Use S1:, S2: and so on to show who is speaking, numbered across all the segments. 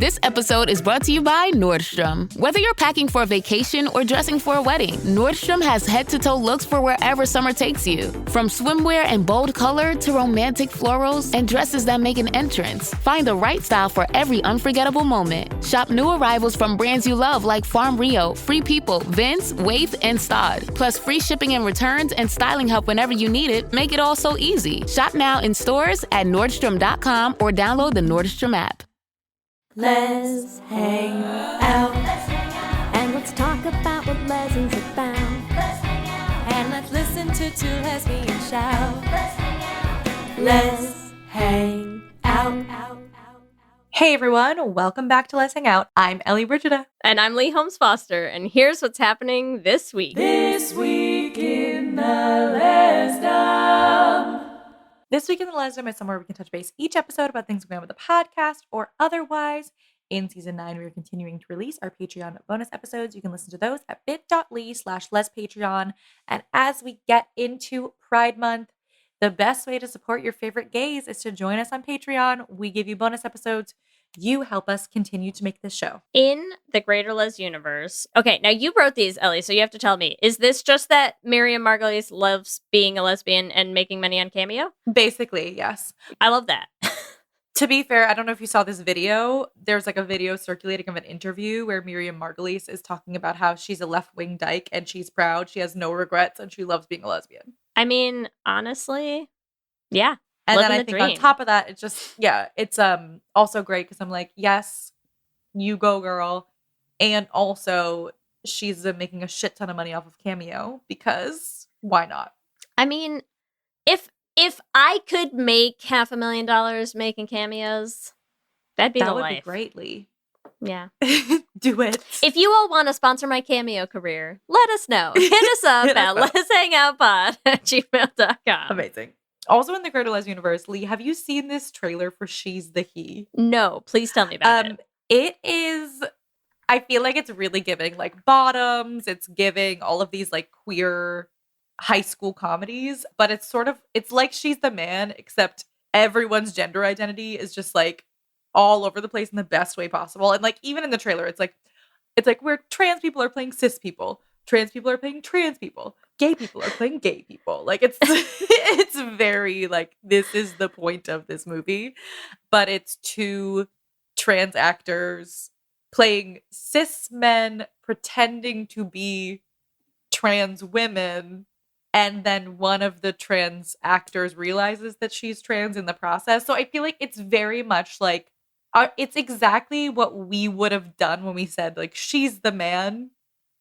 S1: This episode is brought to you by Nordstrom. Whether you're packing for a vacation or dressing for a wedding, Nordstrom has head-to-toe looks for wherever summer takes you. From swimwear and bold color to romantic florals and dresses that make an entrance, find the right style for every unforgettable moment. Shop new arrivals from brands you love like Farm Rio, Free People, Vince, Waif, and Stod. Plus free shipping and returns and styling help whenever you need it make it all so easy. Shop now in stores at Nordstrom.com or download the Nordstrom app.
S2: Let's hang out. And let's talk about what lezzing's about. And let's listen to two lesbians shout. Let's hang out.
S3: Hey everyone, welcome back to Lez Hang Out. I'm Ellie Brigida.
S4: And I'm Leigh Holmes Foster, and here's what's happening this week.
S2: This week in the Lesdom.
S3: This week in the Lesdom is somewhere we can touch base each episode about things going on with the podcast or otherwise. In season 9, we are continuing to release our Patreon bonus episodes. You can listen to those at bit.ly/lespatreon. And as we get into Pride Month, the best way to support your favorite gays is to join us on Patreon. We give you bonus episodes. You help us continue to make this show.
S4: In the Greater Les universe. Okay, now you wrote these, Ellie, so you have to tell me. Is this just that Miriam Margolyes loves being a lesbian and making money on Cameo?
S3: Basically, yes.
S4: I love that.
S3: To be fair, I don't know if you saw this video. There's like a video circulating of an interview where Miriam Margolyes is talking about how she's a left-wing dyke and she's proud. She has no regrets and she loves being a lesbian.
S4: I mean, honestly, yeah.
S3: And then I think
S4: dream.
S3: on top of that, it's just, yeah, it's also great because I'm like, yes, you go, girl. And also, she's making a shit ton of money off of Cameo because why not?
S4: I mean, if I could make $500,000 making cameos, that'd be the life. That would
S3: be great, Leigh.
S4: Yeah.
S3: Do it.
S4: If you all want to sponsor my Cameo career, let us know. Hit us up at lezhangoutpod@gmail.com.
S3: Amazing. Also in the Greater Les universe, Leigh, have you seen this trailer for She's the He?
S4: No, please tell me about it.
S3: It is, I feel like it's really giving like Bottoms. It's giving all of these like queer high school comedies, but it's like She's the Man, except everyone's gender identity is just like all over the place in the best way possible. And like even in the trailer, it's like where trans people are playing cis people, trans people are playing trans people, gay people are playing gay people. Like it's it's very like this is the point of this movie, but it's two trans actors playing cis men pretending to be trans women, and then one of the trans actors realizes that she's trans in the process. So I feel like it's very much like it's exactly what we would have done when we said like She's the Man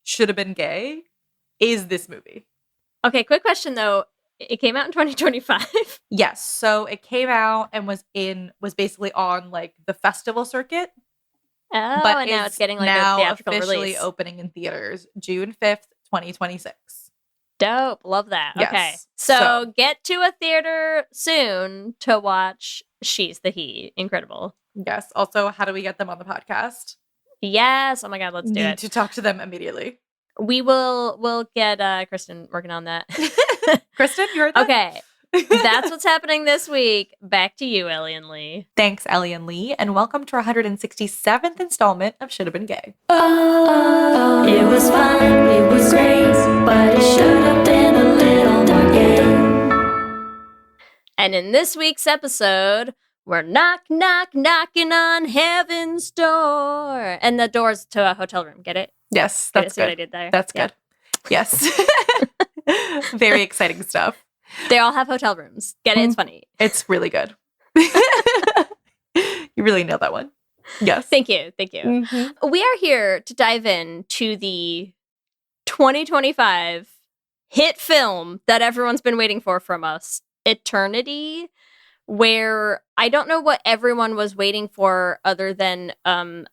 S3: should have been gay is this movie.
S4: Okay, quick question though. It came out in 2025.
S3: Yes. So it came out and was basically on like the festival circuit.
S4: Oh,
S3: but
S4: and now it's getting like
S3: now
S4: a theatrical
S3: officially
S4: release.
S3: Opening in theaters June 5th, 2026.
S4: Dope. Love that.
S3: Yes.
S4: Okay. So get to a theater soon to watch She's the He. Incredible.
S3: Yes. Also, how do we get them on the podcast?
S4: Yes. Oh my God, let's do it.
S3: Need to talk to them immediately.
S4: We'll get Kristen working on that.
S3: Kristen, you heard that?
S4: Okay. That's what's happening this week. Back to you, Ellie and Leigh.
S3: Thanks, Ellie and Leigh, and welcome to our 167th installment of Should Have Been Gay.
S2: Oh, it was fun, it was great, but it should have been a little more gay.
S4: And in this week's episode, we're knocking on heaven's door. And the door's to a hotel room. Get it?
S3: Yes, that's
S4: See
S3: good.
S4: what I did there?
S3: That's
S4: Yeah.
S3: good. Yes. Very exciting stuff.
S4: They all have hotel rooms. Get it? It's funny.
S3: It's really good. You really nailed that one. Yes.
S4: Thank you. Mm-hmm. We are here to dive in to the 2025 hit film that everyone's been waiting for from us, Eternity, where I don't know what everyone was waiting for other than a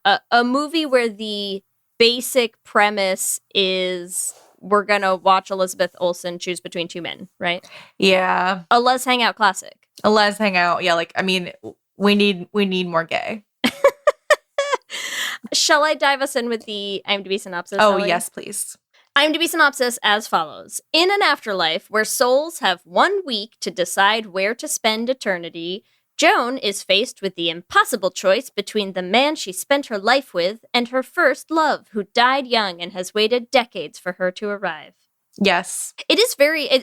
S4: movie where the basic premise is we're going to watch Elizabeth Olsen choose between two men, right?
S3: Yeah.
S4: A Lez Hang Out classic.
S3: A Lez Hang Out. Yeah, like, I mean, we need more gay.
S4: Shall I dive us in with the IMDb synopsis?
S3: Oh,
S4: Ellie?
S3: yes, please.
S4: IMDb synopsis as follows. In an afterlife where souls have 1 week to decide where to spend eternity, Joan is faced with the impossible choice between the man she spent her life with and her first love, who died young and has waited decades for her to arrive.
S3: Yes.
S4: It is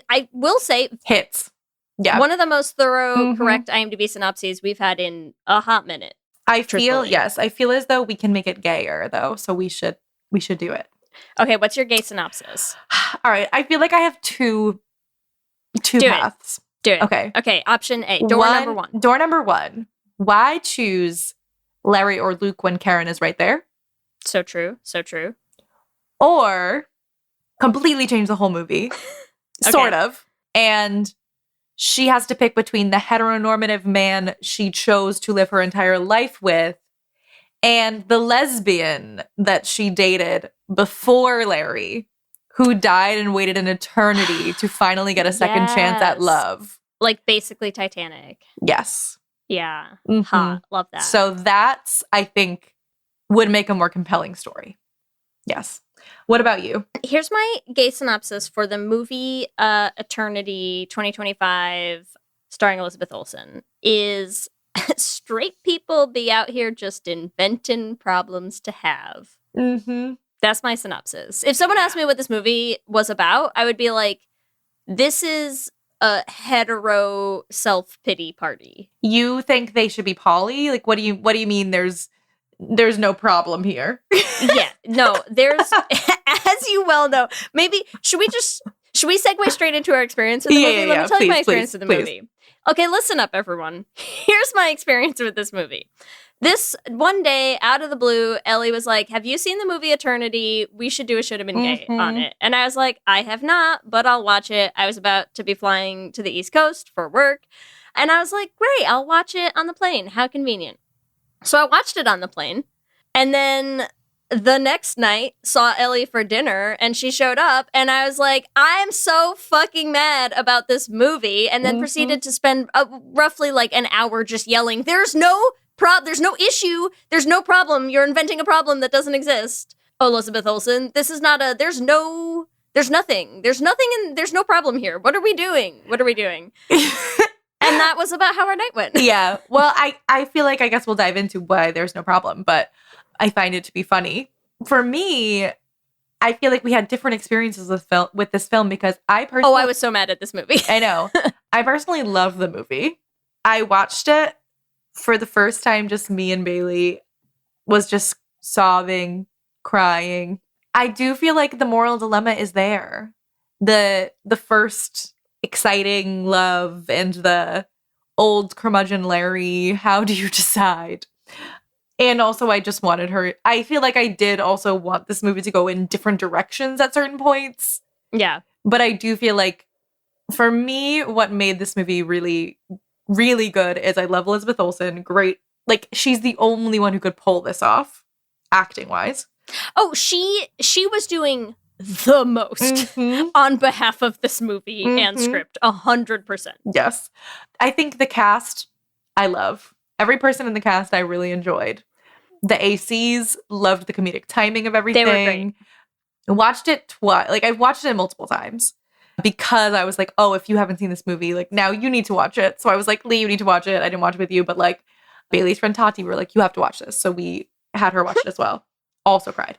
S4: I will say,
S3: Hits. Yeah.
S4: one of the most thorough, correct IMDb synopses we've had in a hot minute.
S3: I feel
S4: truthfully.
S3: I feel as though we can make it gayer though, so we should do it.
S4: Okay, what's your gay synopsis?
S3: All right. I feel like I have two
S4: Do it.
S3: paths.
S4: Do it.
S3: Okay.
S4: Okay, option A, number one.
S3: Door number one. Why choose Larry or Luke when Karen is right there?
S4: So true.
S3: Or completely change the whole movie. Sort of. And she has to pick between the heteronormative man she chose to live her entire life with and the lesbian that she dated before Larry, who died and waited an eternity to finally get a second chance at
S4: Yes.
S3: love.
S4: Like basically Titanic.
S3: Yes.
S4: Yeah.
S3: Mhm.
S4: Hot. Love that.
S3: So that's, I think, would make a more compelling story. Yes. What about you?
S4: Here's my gay synopsis for the movie Eternity 2025 starring Elizabeth Olsen is straight people be out here just inventing problems to have.
S3: Mm-hmm.
S4: That's my synopsis. If someone asked me what this movie was about, I would be like, this is a hetero self-pity party.
S3: You think they should be poly? Like, what do you mean there's no problem here?
S4: Yeah, no, there's, as you well know, maybe, should we segue straight into our experience with the movie? Let me tell you my experience with the movie. Okay, listen up, everyone. Here's my experience with this movie. This one day, out of the blue, Ellie was like, have you seen the movie Eternity? We should do a Should Have Been Gay on it. And I was like, I have not, but I'll watch it. I was about to be flying to the East Coast for work. And I was like, great, I'll watch it on the plane. How convenient. So I watched it on the plane. And then the next night, saw Ellie for dinner, and she showed up, and I was like, I'm so fucking mad about this movie. And then proceeded to spend roughly like an hour just yelling, there's no issue, there's no problem, you're inventing a problem that doesn't exist. Oh, Elizabeth Olsen, this is not there's nothing, and there's no problem here. What are we doing? And that was about how our night went.
S3: Yeah. Well, I feel like I guess we'll dive into why there's no problem, but I find it to be funny. For me, I feel like we had different experiences with this film because I personally...
S4: Oh, I was so mad at this movie.
S3: I know. I personally love the movie. I watched it for the first time, just me and Bailey was just sobbing, crying. I do feel like the moral dilemma is there. The first exciting love and the old curmudgeon Larry, how do you decide? And also I just wanted her, I feel like I did also want this movie to go in different directions at certain points.
S4: Yeah.
S3: But I do feel like for me, what made this movie really, really good is I love Elizabeth Olsen. Great. Like she's the only one who could pull this off acting wise.
S4: Oh, she was doing the most on behalf of this movie and script, 100%.
S3: Yes. I think the cast, I love. Every person in the cast I really enjoyed. The ACs, loved the comedic timing of everything.
S4: They were great.
S3: I watched it twice. Like I've watched it multiple times because I was like, oh, if you haven't seen this movie, like now you need to watch it. So I was like, Leigh, you need to watch it. I didn't watch it with you, but like Bailey's friend Tati were like, you have to watch this. So we had her watch it as well. Also cried.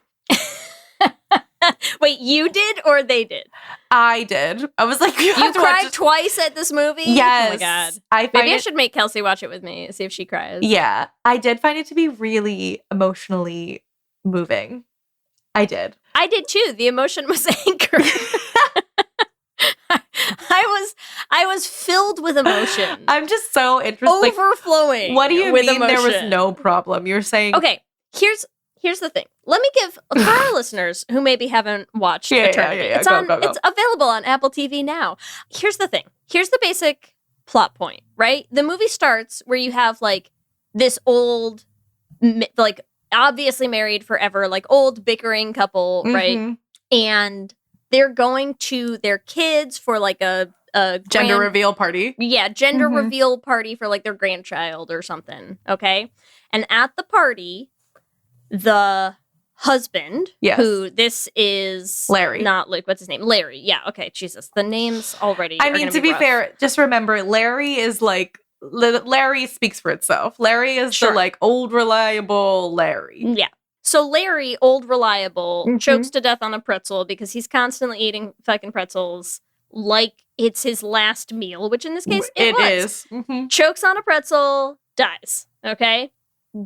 S4: Wait, you did or they did?
S3: I did. I was like, you have to
S4: cried
S3: watch this.
S4: twice at this movie?
S3: Yes.
S4: Oh my God.
S3: Maybe
S4: I should make Kelsey watch it with me, see if she cries.
S3: Yeah. I did find it to be really emotionally moving. I did.
S4: I did too. The emotion was anchored. I was filled with emotion.
S3: I'm just so interested.
S4: Overflowing.
S3: What do you
S4: with
S3: mean
S4: emotion.
S3: there was no problem? You're saying...
S4: Okay, here's the thing. Let me give, for our listeners who maybe haven't watched Eternity,
S3: yeah.
S4: it's
S3: Go.
S4: it's available on Apple TV now. Here's the thing. Here's the basic plot point, right? The movie starts where you have like this old, like obviously married forever, like old bickering couple, right? And they're going to their kids for like a
S3: gender reveal party.
S4: Yeah, gender reveal party for like their grandchild or something, okay? And at the party, the husband, who this is
S3: Larry,
S4: not Luke, what's his name? Larry. Yeah, okay, Jesus. The names already
S3: I mean, to be fair, just remember, Larry is like Larry speaks for itself. Larry is the like old reliable Larry.
S4: Yeah. So Larry, old reliable, chokes to death on a pretzel because he's constantly eating fucking pretzels like it's his last meal, which in this case it was. Chokes on a pretzel, dies. Okay?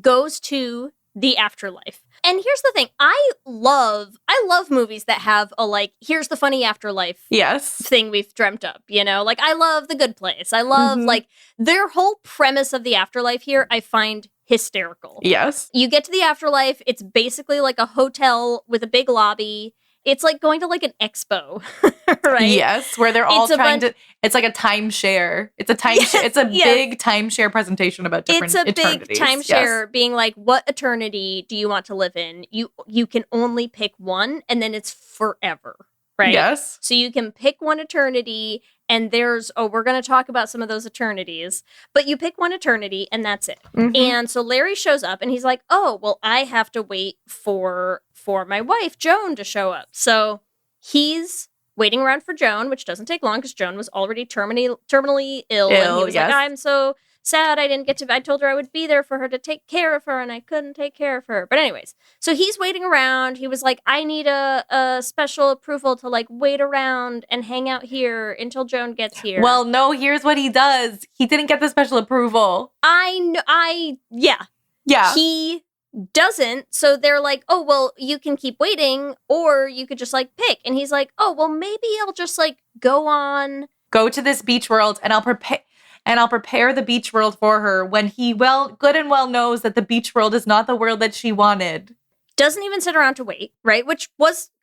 S4: Goes to the afterlife. And here's the thing. I love movies that have a like, here's the funny afterlife thing we've dreamt up, you know? Like, I love The Good Place. I love, like, their whole premise of the afterlife here, I find hysterical.
S3: Yes.
S4: You get to the afterlife, it's basically like a hotel with a big lobby. It's like going to like an expo, right?
S3: Yes, where they're all trying to. It's like a timeshare. It's a timeshare. It's a big timeshare presentation about different eternities.
S4: It's a big timeshare being like, what eternity do you want to live in? You can only pick one, and then it's forever, right?
S3: Yes.
S4: So you can pick one eternity, and we're going to talk about some of those eternities, but you pick one eternity, and that's it. And so Larry shows up, and he's like, oh, well, I have to wait for my wife, Joan, to show up. So he's waiting around for Joan, which doesn't take long because Joan was already terminally ill. And he was like, I'm so sad I told her I would be there for her to take care of her, and I couldn't take care of her. But anyways, so he's waiting around. He was like, I need a special approval to like wait around and hang out here until Joan gets here.
S3: Well, no, here's what he does. He didn't get the special approval.
S4: Yeah. He doesn't. So they're like, oh, well, you can keep waiting, or you could just like pick. And he's like, oh, well, maybe I'll just like go
S3: to this beach world, and I'll prepare the beach world for her when he good and well knows that the beach world is not the world that she wanted.
S4: Doesn't even sit around to wait, right? Which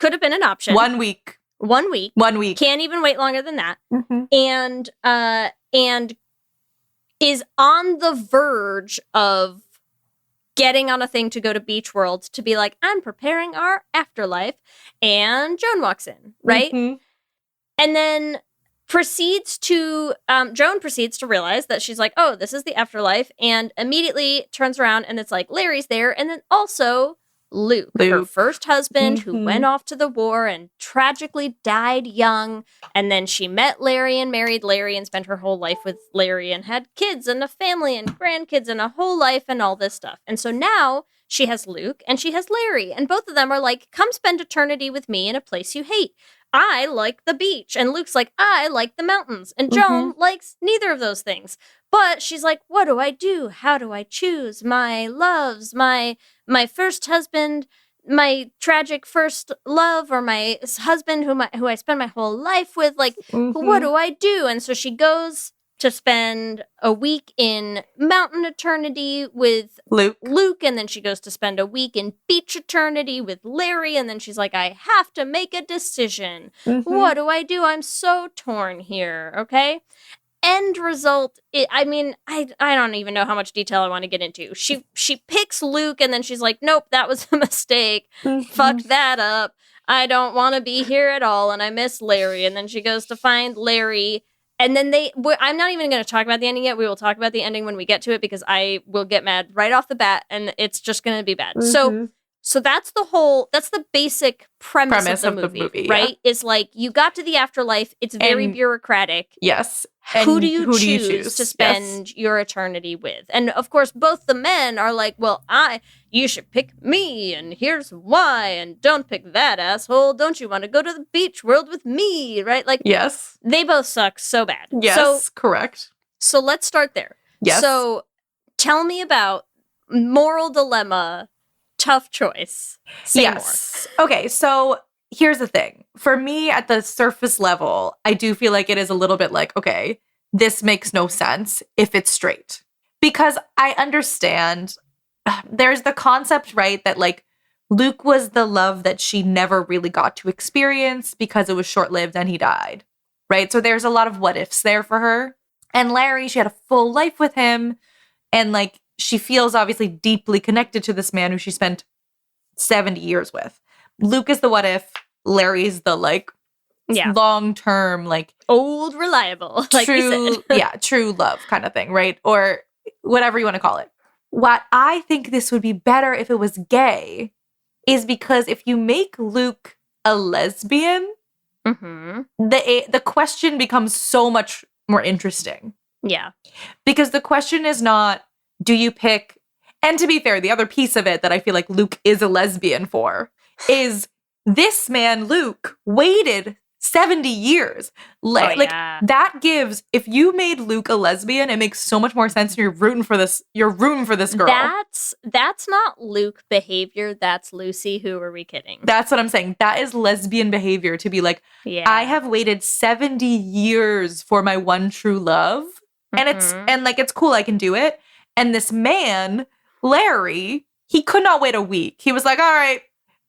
S4: could have been an option.
S3: 1 week.
S4: 1 week.
S3: 1 week.
S4: Can't even wait longer than that. And is on the verge of getting on a thing to go to Beach World to be like, I'm preparing our afterlife. And Joan walks in, right? And then Joan proceeds to realize that she's like, oh, this is the afterlife, and immediately turns around and it's like, Larry's there, and then also Luke, her first husband, who went off to the war and tragically died young, and then she met Larry and married Larry and spent her whole life with Larry and had kids and a family and grandkids and a whole life and all this stuff. And so now she has Luke and she has Larry, and both of them are like, come spend eternity with me in a place you hate. I like the beach. And Luke's like, I like the mountains. And Joan likes neither of those things. But she's like, what do I do? How do I choose? My loves, my first husband, my tragic first love, or my husband who I spend my whole life with. Like, what do I do? And so she goes to spend a week in mountain eternity with Luke, and then she goes to spend a week in beach eternity with Larry, and then she's like, I have to make a decision. What do I do? I'm so torn here, okay? End result, I don't even know how much detail I want to get into. She picks Luke, and then she's like, nope, that was a mistake. Fucked that up. I don't want to be here at all, and I miss Larry. And then she goes to find Larry. And then I'm not even going to talk about the ending yet. We will talk about the ending when we get to it, because I will get mad right off the bat, and it's just going to be bad. So that's the basic premise of the movie, right? Yeah. Is like, you got to the afterlife. It's very bureaucratic.
S3: Yes.
S4: And who do you choose to spend your eternity with? And of course, both the men are like, well, you should pick me, and here's why, and don't pick that asshole. Don't you want to go to the beach world with me, right? Like,
S3: yes.
S4: They both suck so bad.
S3: Yes, correct.
S4: So let's start there.
S3: Yes.
S4: So tell me about moral dilemma, tough choice. Say more.
S3: Okay, so here's the thing. For me, at the surface level, I do feel like it is a little bit like, okay, this makes no sense if it's straight. Because I understand there's the concept, right, that like Luke was the love that she never really got to experience because it was short-lived and he died, right? So there's a lot of what ifs there for her. And Larry, she had a full life with him, and like she feels obviously deeply connected to this man who she spent 70 years with. Luke is the what if, Larry's the like long-term, like
S4: old reliable, like
S3: true, true love kind of thing, right? Or whatever you want to call it. What I think this would be better if it was gay is because if you make Luke a lesbian, the question becomes so much more interesting.
S4: Yeah.
S3: Because the question is not, do you pick, and to be fair, the other piece of it that I feel like Luke is a lesbian for is this man, Luke, waited 70 years. Like that gives, if you made Luke a lesbian, it makes so much more sense and you're rooting for this girl.
S4: That's not Luke behavior, that's Lucy. Who are we kidding?
S3: That's what I'm saying. That is lesbian behavior, to be like, I have waited 70 years for my one true love. And it's cool, I can do it. And this man, Larry, he could not wait a week. He was like, all right,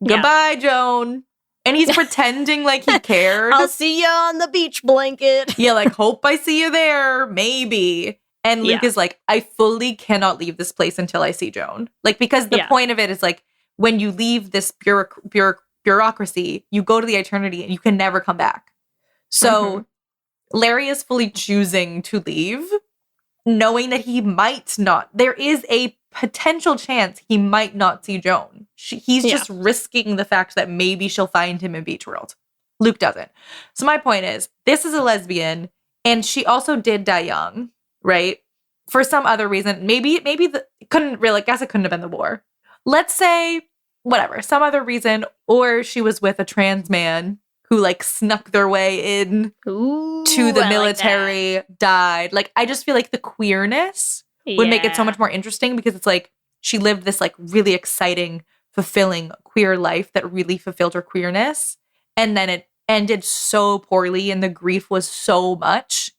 S3: goodbye, Joan. And he's pretending like he cared.
S4: I'll see you on the beach blanket.
S3: Yeah, like, hope I see you there, maybe. And Luke is like, I fully cannot leave this place until I see Joan. Like, because the point of it is like, when you leave this bureaucracy, you go to the eternity and you can never come back. So Larry is fully choosing to leave, knowing that he might not. There is a potential chance he might not see Joan. He's just risking the fact that maybe she'll find him in Beach World. Luke doesn't. So my point is, this is a lesbian, and she also did die young, right? For some other reason. Maybe it couldn't have been the war. Let's say, whatever, some other reason, or she was with a trans man who like snuck their way in to the military, died. Like, I just feel like the queerness would make it so much more interesting, because it's like she lived this like really exciting, fulfilling queer life that really fulfilled her queerness. And then it ended so poorly and the grief was so much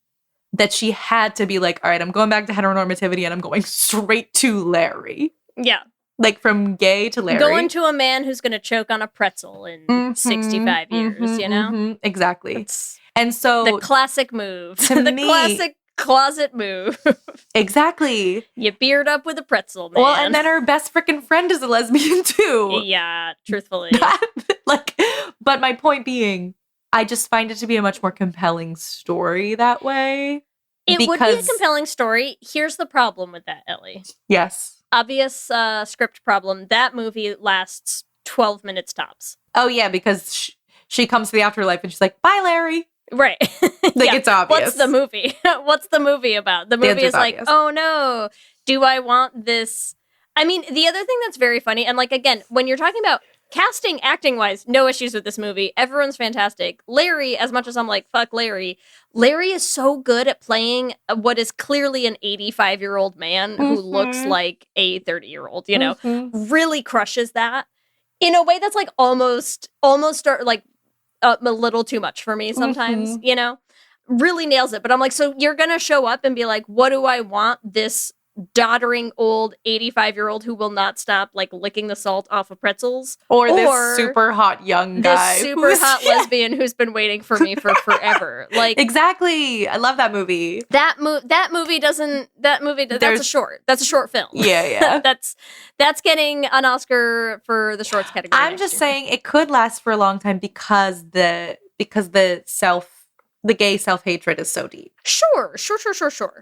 S3: that she had to be like, all right, I'm going back to heteronormativity and I'm going straight to Larry.
S4: Yeah.
S3: Like from gay to Larry.
S4: Going to a man who's going to choke on a pretzel in 65 years, you know?
S3: Exactly. And so
S4: the classic move.
S3: To
S4: the
S3: me,
S4: classic closet move.
S3: Exactly.
S4: You beard up with a pretzel, man.
S3: Well, and then her best freaking friend is a lesbian too.
S4: Yeah, truthfully.
S3: But my point being, I just find it to be a much more compelling story that way.
S4: It would be a compelling story. Here's the problem with that, Ellie.
S3: Yes.
S4: Obvious script problem. That movie lasts 12 minutes tops.
S3: Oh, yeah, because she comes to the afterlife and she's like, bye, Larry.
S4: Right.
S3: It's obvious.
S4: What's the movie? What's the movie about? The movie is like, oh no, do I want this? I mean, the other thing that's very funny, and like, again, when you're talking about casting, acting-wise, no issues with this movie. Everyone's fantastic. Larry, as much as I'm like, fuck Larry is so good at playing what is clearly an 85-year-old man who looks like a 30-year-old, you know? Really crushes that in a way that's like almost like a little too much for me sometimes, you know? Really nails it. But I'm like, so you're going to show up and be like, what do I want this doddering old 85-year-old who will not stop like licking the salt off of pretzels,
S3: or this super hot young guy,
S4: this super hot lesbian who's been waiting for me for forever. Like,
S3: exactly. I love that movie.
S4: That's a short film.
S3: Yeah. that's
S4: getting an Oscar for the shorts category.
S3: I'm just saying it could last for a long time because the gay self-hatred is so deep.
S4: Sure.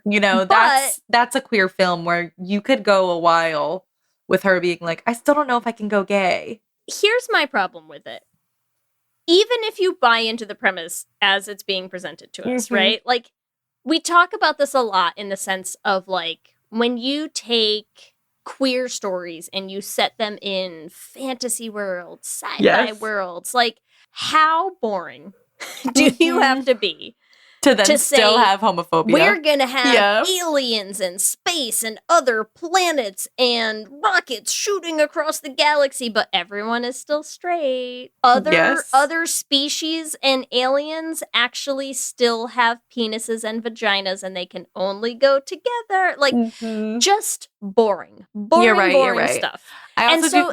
S3: You know, that's a queer film where you could go a while with her being like, I still don't know if I can go gay.
S4: Here's my problem with it. Even if you buy into the premise as it's being presented to us, right? Like, we talk about this a lot in the sense of like, when you take queer stories and you set them in fantasy worlds, sci-fi worlds, like, how boring do you have to be
S3: to then still have homophobia?
S4: We're gonna have aliens and space and other planets and rockets shooting across the galaxy, but everyone is still straight. Other species and aliens actually still have penises and vaginas, and they can only go together. Like, just boring stuff.
S3: I also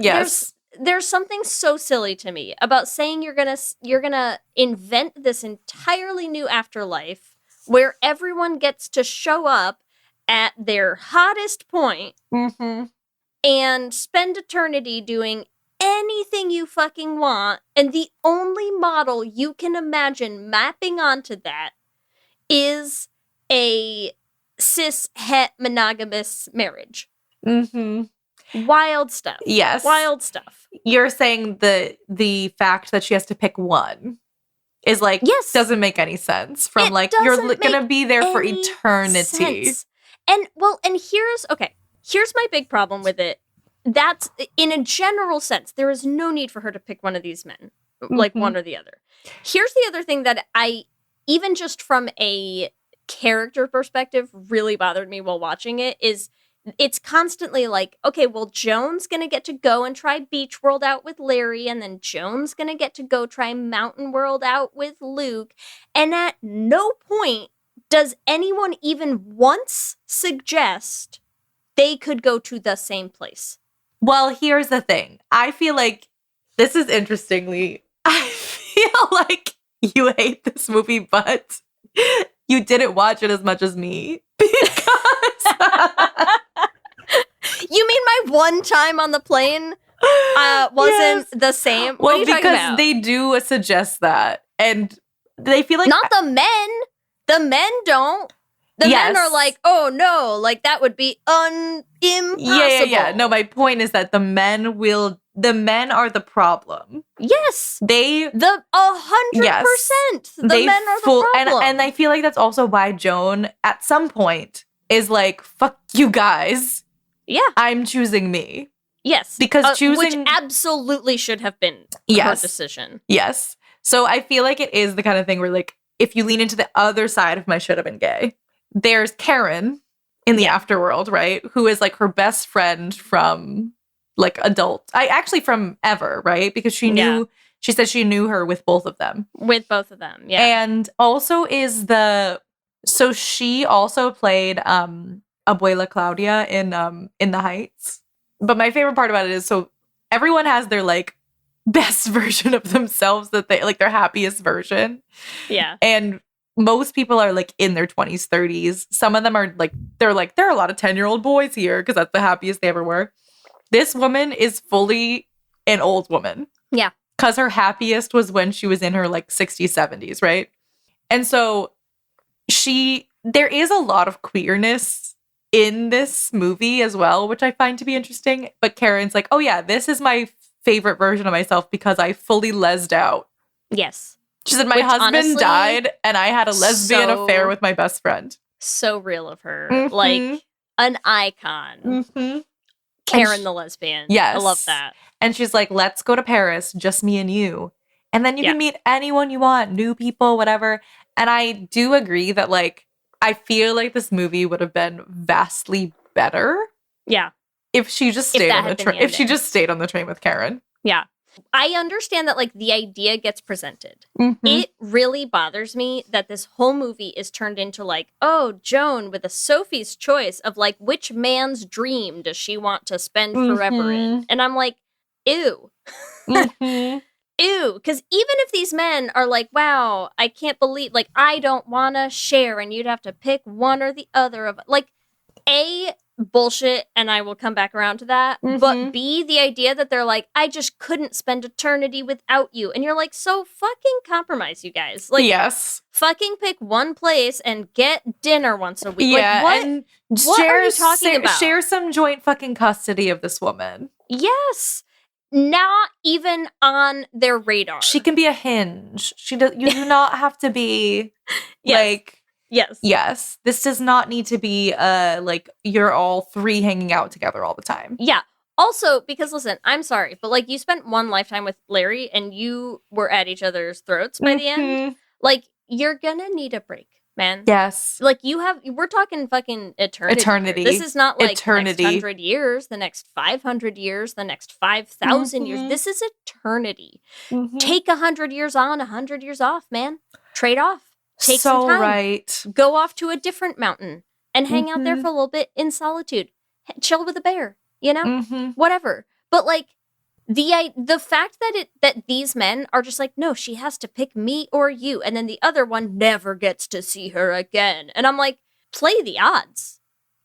S4: There's something so silly to me about saying you're gonna invent this entirely new afterlife where everyone gets to show up at their hottest point and spend eternity doing anything you fucking want, and the only model you can imagine mapping onto that is a cis het monogamous marriage. Wild stuff.
S3: Yes.
S4: Wild stuff.
S3: You're saying the fact that she has to pick one is like,
S4: Yes.
S3: doesn't make any sense. From
S4: It
S3: like, you're
S4: doesn't
S3: gonna
S4: make
S3: be there for
S4: any
S3: eternity.
S4: sense. And here's my big problem with it. That's, in a general sense, there is no need for her to pick one of these men, like one or the other. Here's the other thing that even just from a character perspective, really bothered me while watching it is it's constantly like, okay, well, Joan's gonna get to go and try Beach World out with Larry, and then Joan's gonna get to go try Mountain World out with Luke, and at no point does anyone even once suggest they could go to the same place.
S3: Well, here's the thing. I feel like this is interestingly, I feel like you hate this movie, but you didn't watch it as much as me because
S4: You mean my one time on the plane wasn't the same? What are you talking
S3: because
S4: about?
S3: they do suggest that, and they feel like
S4: Not the men. The men don't. The
S3: Yes.
S4: men are like, oh no, like that would be impossible.
S3: yeah. No, my point is that the men are the problem.
S4: Yes.
S3: They
S4: 100%. The men are the problem.
S3: and I feel like that's also why Joan at some point is like, fuck you guys.
S4: Yeah.
S3: I'm choosing me.
S4: Yes.
S3: Because choosing
S4: which absolutely should have been her
S3: Yes.
S4: decision.
S3: Yes. So I feel like it is the kind of thing where, like, if you lean into the other side of my should have been gay, there's Karen in the afterworld, right? Who is like her best friend from like from ever, right? Because she said she knew her with both of them.
S4: With both of them, yeah.
S3: And also so she also played Abuela Claudia in The Heights. But my favorite part about it is, so everyone has their like best version of themselves that they like, their happiest version.
S4: Yeah.
S3: And most people are like in their 20s, 30s. Some of them are like, there are a lot of 10-year-old boys here because that's the happiest they ever were. This woman is fully an old woman.
S4: Yeah.
S3: Because her happiest was when she was in her like 60s, 70s, right? And so there is a lot of queerness in this movie as well, which I find to be interesting. But Karen's like, oh yeah, this is my favorite version of myself because I fully lesed out.
S4: Yes.
S3: She said, my husband
S4: honestly,
S3: died and I had a lesbian affair with my best friend.
S4: So real of her.
S3: Mhm.
S4: Like, an icon.
S3: Mm-hmm.
S4: Karen the lesbian.
S3: Yes.
S4: I love that.
S3: And she's like, let's go to Paris, just me and you. And then you
S4: Yeah.
S3: can meet anyone you want, new people, whatever. And I do agree that, like, I feel like this movie would have been vastly better
S4: Yeah.
S3: if she just stayed
S4: that
S3: on the
S4: had been
S3: train.
S4: the
S3: If she
S4: ending.
S3: just stayed on the train with Karen.
S4: Yeah. I understand that, like, the idea gets presented.
S3: Mhm.
S4: It really bothers me that this whole movie is turned into, like, oh, Joan with a Sophie's choice of, like, which man's dream does she want to spend forever in? And I'm like, ew.
S3: Mhm.
S4: Ew. Because even if these men are like, wow, I can't believe, like, I don't want to share and you'd have to pick one or the other of, like, A, bullshit, and I will come back around to that. But
S3: Mhm.
S4: B, the idea that they're like, I just couldn't spend eternity without you. And you're like, so fucking compromise, you guys. Like,
S3: yes.
S4: fucking pick one place and get dinner once a week.
S3: Yeah.
S4: Like, what?
S3: And
S4: what are you talking about?
S3: Share some joint fucking custody of this woman.
S4: Yes. Not even on their radar.
S3: She can be a hinge. You do not have to be
S4: Yes.
S3: like,
S4: Yes.
S3: yes, this does not need to be like you're all three hanging out together all the time.
S4: Yeah. Also, because listen, I'm sorry, but like you spent one lifetime with Larry and you were at each other's throats by the end.
S3: Mhm.
S4: Like, you're gonna need a break, man.
S3: Yes.
S4: Like, we're talking fucking eternity.
S3: Eternity.
S4: This is not like
S3: Eternity.
S4: the next 100 years, the next 500 years, the next 5,000 years.
S3: Mhm.
S4: This is eternity.
S3: Mhm.
S4: Take 100 years on, 100 years off, man. Trade off. Take
S3: so
S4: some time.
S3: right.
S4: Go off to a different mountain and hang out there
S3: Mhm.
S4: for a little bit in solitude. Chill with a bear, you know?
S3: Mhm.
S4: Whatever. But like the fact that these men are just like, no, she has to pick me or you, and then the other one never gets to see her again. And I'm like, play the odds.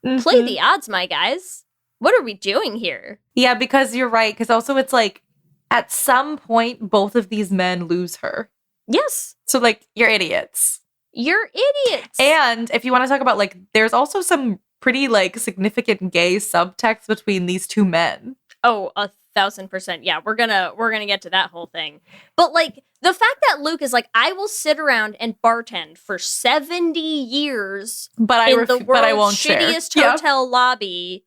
S4: Play
S3: Mhm.
S4: the odds, my guys. What are we doing here?
S3: Yeah, because you're right. Because also it's like at some point both of these men lose her.
S4: Yes,
S3: So like you're idiots.
S4: you're idiots.
S3: And if you want to talk about like, there's also some pretty like significant gay subtext between these two men.
S4: Oh, 1,000%. Yeah, we're gonna get to that whole thing. But like the fact that Luke is like, I will sit around and bartend for 70 years
S3: but I won't
S4: shittiest
S3: share.
S4: hotel lobby,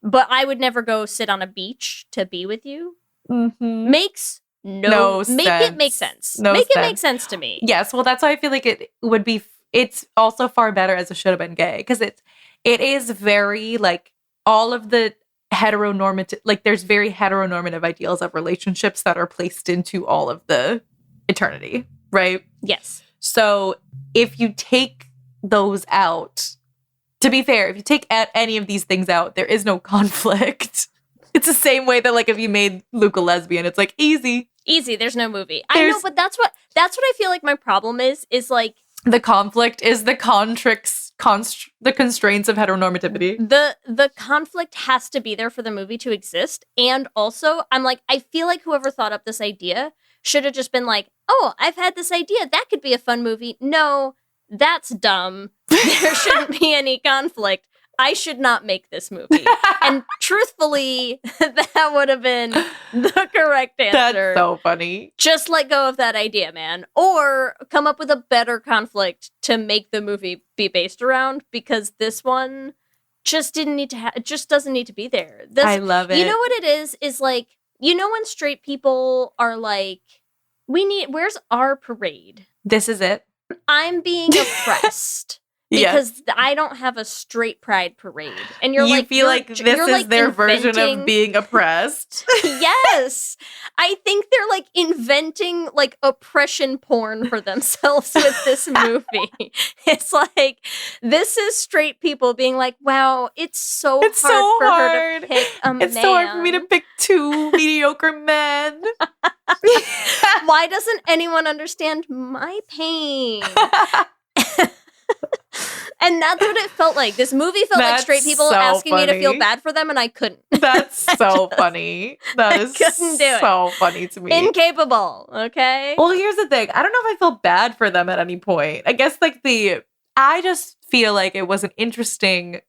S4: but I would never go sit on a beach to be with you.
S3: Mm-hmm.
S4: Makes no
S3: sense.
S4: Make it make sense.
S3: No
S4: make
S3: sense.
S4: it make sense to me.
S3: Yes, well, that's why I feel like it would be. It's also far better as a should have been gay, because it is very like all of the heteronormative, like there's very heteronormative ideals of relationships that are placed into all of the eternity, right?
S4: Yes.
S3: So if you take those out, to be fair, if you take any of these things out, there is no conflict. It's the same way that like if you made Luke a lesbian, it's like easy.
S4: There's no movie. I know, but that's what I feel like my problem is like
S3: the conflict is the the constraints of heteronormativity.
S4: The conflict has to be there for the movie to exist. And also, I'm like, I feel like whoever thought up this idea should have just been like, oh, I've had this idea. That could be a fun movie. No, that's dumb. There shouldn't be any conflict. I should not make this movie. And truthfully, that would have been the correct answer.
S3: That's so funny.
S4: Just let go of that idea, man. Or come up with a better conflict to make the movie be based around, because this one just didn't need to it just doesn't need to be there.
S3: I love it.
S4: You know what it is like, you know when straight people are like, where's our parade?
S3: This is it.
S4: I'm being oppressed. Because I don't have a straight pride parade. And you feel like this is their version of being oppressed. Yes. I think they're like inventing like oppression porn for themselves with this movie. It's like, this is straight people being like, wow, it's so hard for her to pick a man.
S3: It's so hard for me to pick two mediocre men.
S4: Why doesn't anyone understand my pain? And that's what it felt like. This movie felt like straight people asking me to feel bad for them, and I couldn't.
S3: That's so funny. That is so funny to me.
S4: Incapable, okay?
S3: Well, here's the thing. I don't know if I felt bad for them at any point. I guess like I just feel like it was an interesting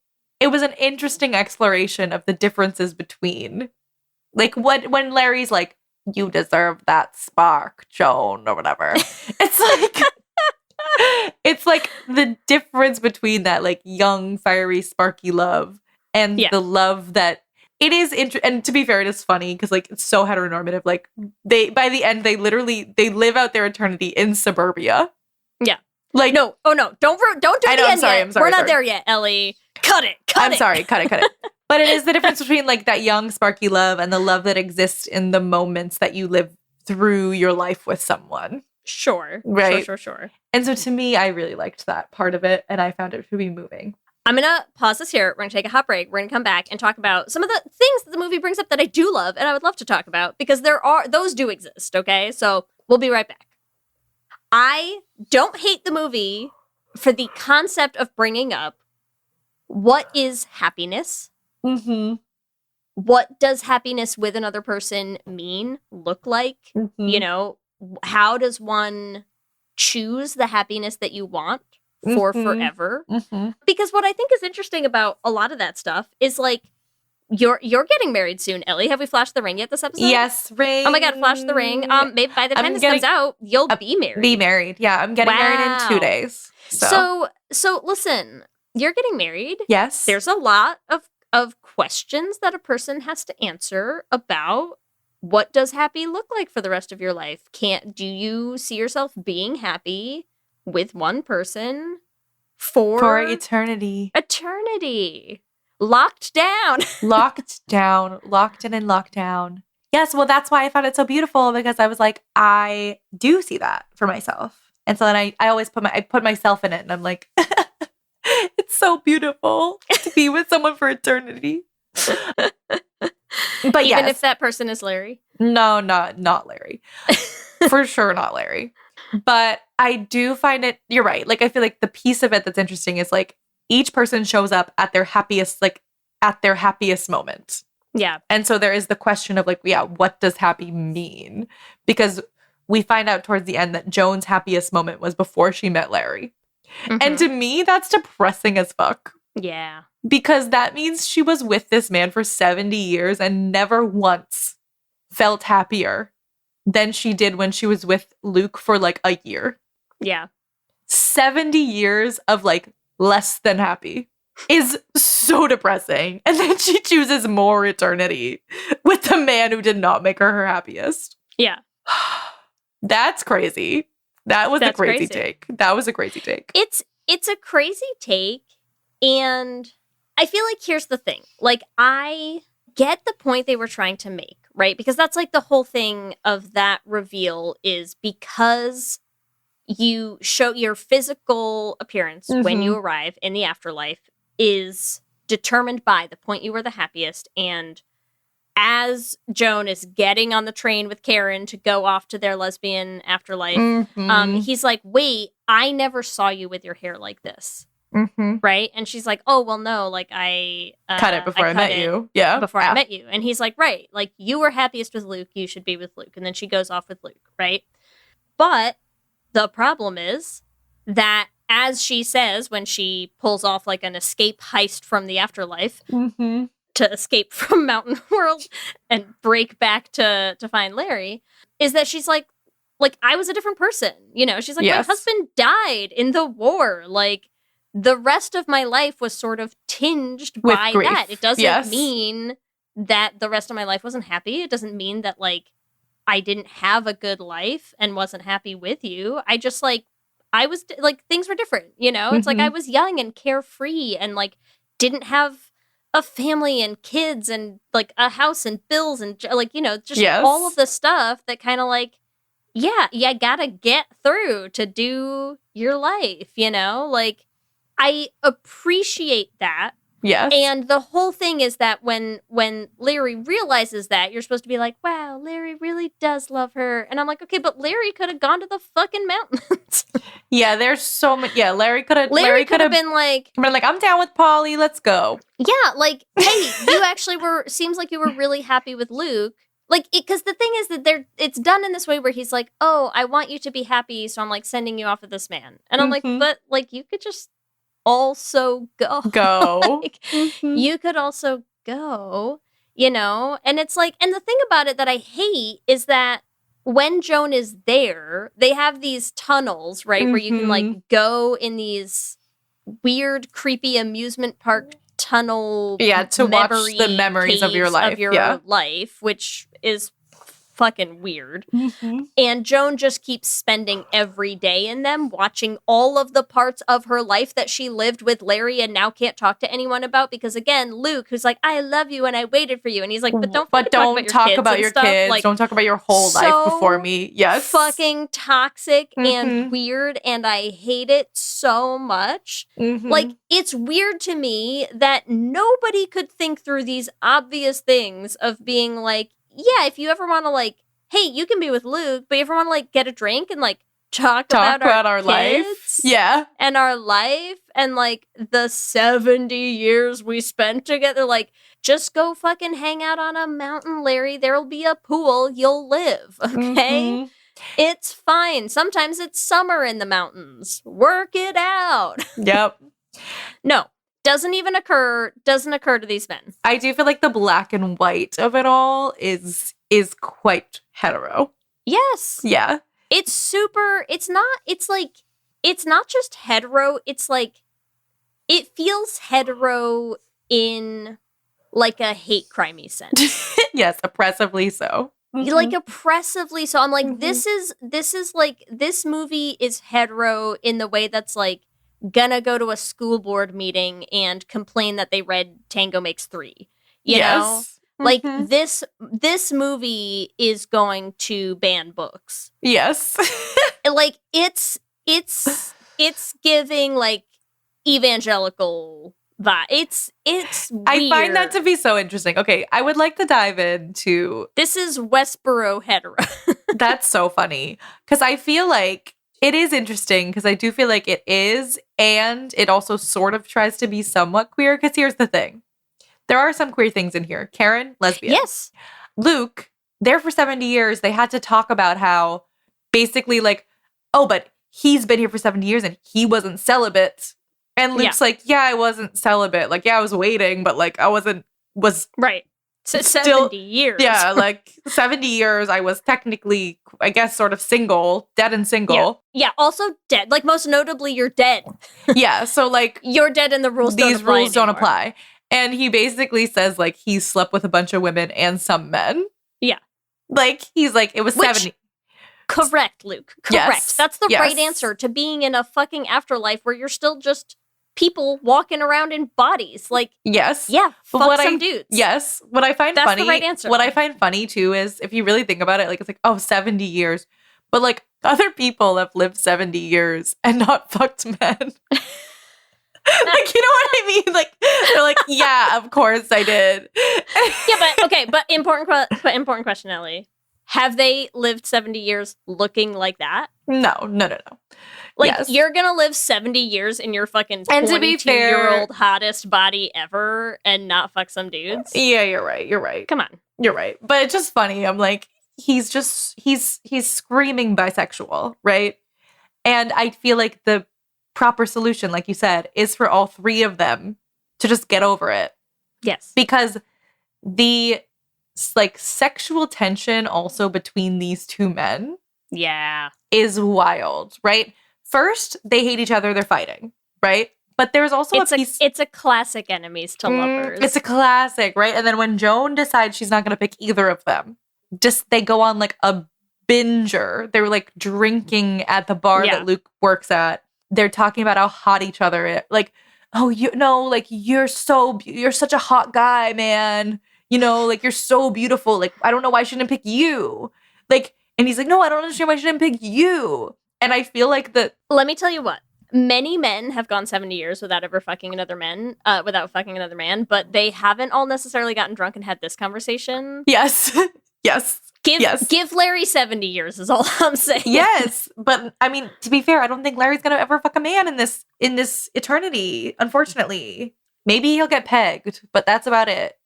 S3: exploration of the differences between, like, when Larry's like, you deserve that spark, Joan, or whatever. It's like the difference between that like young, fiery, sparky love and the love that it is. And to be fair, it is funny because like it's so heteronormative. Like by the end, they live out their eternity in suburbia.
S4: Yeah.
S3: Like
S4: don't do the end yet.
S3: I'm sorry.
S4: We're not there yet, Ellie. Cut it.
S3: I'm sorry. Cut it. But it is the difference between like that young, sparky love and the love that exists in the moments that you live through your life with someone.
S4: Sure.
S3: Right.
S4: Sure.
S3: And so to me, I really liked that part of it, and I found it to be moving.
S4: I'm going to pause this here. We're going to take a hot break. We're going to come back and talk about some of the things that the movie brings up that I do love, and I would love to talk about, because those do exist, okay? So we'll be right back. I don't hate the movie for the concept of bringing up what is happiness?
S3: Mm-hmm.
S4: What does happiness with another person look like?
S3: Mm-hmm.
S4: You know, how does one choose the happiness that you want for forever?
S3: Mm-hmm.
S4: Because what I think is interesting about a lot of that stuff is like, you're getting married soon, Ellie. Have we flashed the ring yet this episode?
S3: Yes, ring.
S4: Oh my God, flash the ring. Maybe by the time this comes out, you'll be married.
S3: Be married. Yeah, I'm getting married in 2 days.
S4: So listen, you're getting married.
S3: Yes.
S4: There's a lot of questions that a person has to answer about what does happy look like for the rest of your life. Do you see yourself being happy with one person for
S3: eternity?
S4: Eternity. Locked down.
S3: Locked in and locked down. Yes, well, that's why I found it so beautiful, because I was like, I do see that for myself. And so then I always put myself in it, and I'm like, it's so beautiful to be with someone for eternity. But
S4: even if that person is Larry?
S3: No, not Larry. For sure not Larry. But I do find it, you're right. Like, I feel like the piece of it that's interesting is like each person shows up at their happiest moment.
S4: Yeah.
S3: And so there is the question of like, what does happy mean? Because we find out towards the end that Joan's happiest moment was before she met Larry. Mm-hmm. And to me, that's depressing as fuck.
S4: Yeah.
S3: because that means she was with this man for 70 years and never once felt happier than she did when she was with Luke for like a year.
S4: Yeah.
S3: 70 years of like less than happy is so depressing. And then she chooses more eternity with the man who did not make her happiest.
S4: Yeah.
S3: That's crazy. That's a crazy take. That was a crazy take.
S4: It's a crazy take, and I feel like here's the thing. Like, I get the point they were trying to make, right? Because that's like the whole thing of that reveal is because you show your physical appearance when you arrive in the afterlife is determined by the point you were the happiest. And as Joan is getting on the train with Karen to go off to their lesbian afterlife, he's like, wait, I never saw you with your hair like this. Right? And she's like, oh, well, no, like I
S3: cut it before I met you. Yeah.
S4: Before I met you. And he's like, right, like you were happiest with Luke, you should be with Luke. And then she goes off with Luke, right? But the problem is that, as she says when she pulls off like an escape heist from the afterlife to escape from Mountain World and break back to find Larry, is that she's like I was a different person. You know, she's like, my husband died in the war. Like, the rest of my life was sort of tinged
S3: with
S4: by
S3: grief.
S4: that. It doesn't mean that the rest of my life wasn't happy. It doesn't mean that, like, I didn't have a good life and wasn't happy with you. I just, like, I was, like, things were different, you know? It's like I was young and carefree and, like, didn't have a family and kids and, like, a house and bills and, like, you know, just all of the stuff that kind of, like, yeah, you gotta get through to do your life, you know? Like, I appreciate that.
S3: Yes.
S4: And the whole thing is that when Larry realizes that, you're supposed to be like, wow, Larry really does love her. And I'm like, okay, but Larry could have gone to the fucking mountains.
S3: Yeah, there's so much. Yeah, Larry could have
S4: been like,
S3: I'm down with Polly. Let's go.
S4: Yeah, like, hey, you actually seems like you were really happy with Luke. Like, because the thing is that it's done in this way where he's like, oh, I want you to be happy, so I'm, like, sending you off with this man. And I'm like, but, like, you could just also go. Like, you could also go, you know? And it's like, and the thing about it that I hate is that when Joan is there, they have these tunnels, right? Where you can, like, go in these weird, creepy amusement park tunnel. Yeah,
S3: to watch the memories of your life.
S4: Life, which is fucking weird. And Joan just keeps spending every day in them, watching all of the parts of her life that she lived with Larry and now can't talk to anyone about because, again, Luke, who's like, I love you and I waited for you. And he's like, but don't talk about your kids.
S3: Like, don't talk about your whole life before me. Yes.
S4: Fucking toxic and weird, and I hate it so much. Like, it's weird to me that nobody could think through these obvious things of being like, yeah, if you ever want to, like, hey, you can be with Luke, but you ever want to, like, get a drink and, like, talk about our
S3: life. Yeah.
S4: And our life and, like, the 70 years we spent together. Like, just go fucking hang out on a mountain, Larry. There'll be a pool. You'll live. Okay? It's fine. Sometimes it's summer in the mountains. Work it out.
S3: Yep.
S4: No. Doesn't occur to these men.
S3: I do feel like the black and white of it all is quite hetero.
S4: Yes.
S3: Yeah.
S4: It's not just hetero, it's like, it feels hetero in, like, a hate crimey sense.
S3: Yes, oppressively so.
S4: Like, oppressively so. I'm like, this is like, this movie is hetero in the way that's, like, gonna go to a school board meeting and complain that they read Tango Makes Three. You know? Like, this movie is going to ban books.
S3: Yes.
S4: Like, it's giving, like, evangelical vibe. It's weird.
S3: I find that to be so interesting. Okay, I would like to dive into...
S4: This is Westboro hetero.
S3: That's so funny. Because I feel like it is interesting, because I do feel like it is, and it also sort of tries to be somewhat queer, because here's the thing. There are some queer things in here. Karen, lesbian.
S4: Yes.
S3: Luke, there for 70 years, they had to talk about how basically, like, oh, but he's been here for 70 years and he wasn't celibate. And Luke's like, yeah, I wasn't celibate. Like, yeah, I was waiting, but like I was
S4: Right. So
S3: still,
S4: 70 years.
S3: Yeah, like 70 years I was technically, I guess, sort of single, dead and single.
S4: Yeah, also dead. Like, most notably, you're dead.
S3: Yeah, so like
S4: You're dead and the rules don't
S3: these
S4: apply
S3: rules don't
S4: anymore.
S3: apply. And he basically says like he slept with a bunch of women and some men.
S4: Yeah.
S3: Like he's like, it was
S4: Which-
S3: 70.
S4: Correct, Luke. Correct.
S3: Yes.
S4: That's the
S3: Yes.
S4: right answer to being in a fucking afterlife where you're still just people walking around in bodies. Like,
S3: Yes.
S4: yeah,
S3: But
S4: fuck some dudes.
S3: Yes. What I find
S4: That's
S3: funny.
S4: the right answer.
S3: What I find funny too is if you really think about it, like it's like, oh, 70 years. But like other people have lived 70 years and not fucked men. Like, you know what I mean? Like they're like, yeah, of course I did.
S4: Yeah, but okay, but important question, Ellie. Have they lived 70 years looking like that?
S3: No.
S4: Like,
S3: Yes.
S4: you're gonna live 70 years in your fucking
S3: And to be fair-
S4: 22-year-old hottest body ever and not fuck some dudes?
S3: Yeah, you're right.
S4: Come on.
S3: You're right. But it's just funny. I'm like, he's screaming bisexual, right? And I feel like the proper solution, like you said, is for all three of them to just get over it.
S4: Yes.
S3: Because the like sexual tension also between these two men
S4: Yeah.
S3: is wild, right? First, they hate each other, they're fighting, right? But there's also
S4: It's a classic enemies to lovers.
S3: It's a classic, right? And then when Joan decides she's not going to pick either of them, just they go on like a binger. They're like drinking at the bar that Luke works at. They're talking about how hot each other is. Like, oh, you know, like you're such a hot guy, man. You know, like you're so beautiful. Like, I don't know why I shouldn't pick you. Like, and he's like, no, I don't understand why I shouldn't pick you. And I feel like that.
S4: Let me tell you what. Many men have gone 70 years without ever fucking another man, but they haven't all necessarily gotten drunk and had this conversation.
S3: Yes. Yes.
S4: Give Larry 70 years is all I'm saying.
S3: Yes. But I mean, to be fair, I don't think Larry's gonna ever fuck a man in this eternity, unfortunately. Maybe he'll get pegged, but that's about it.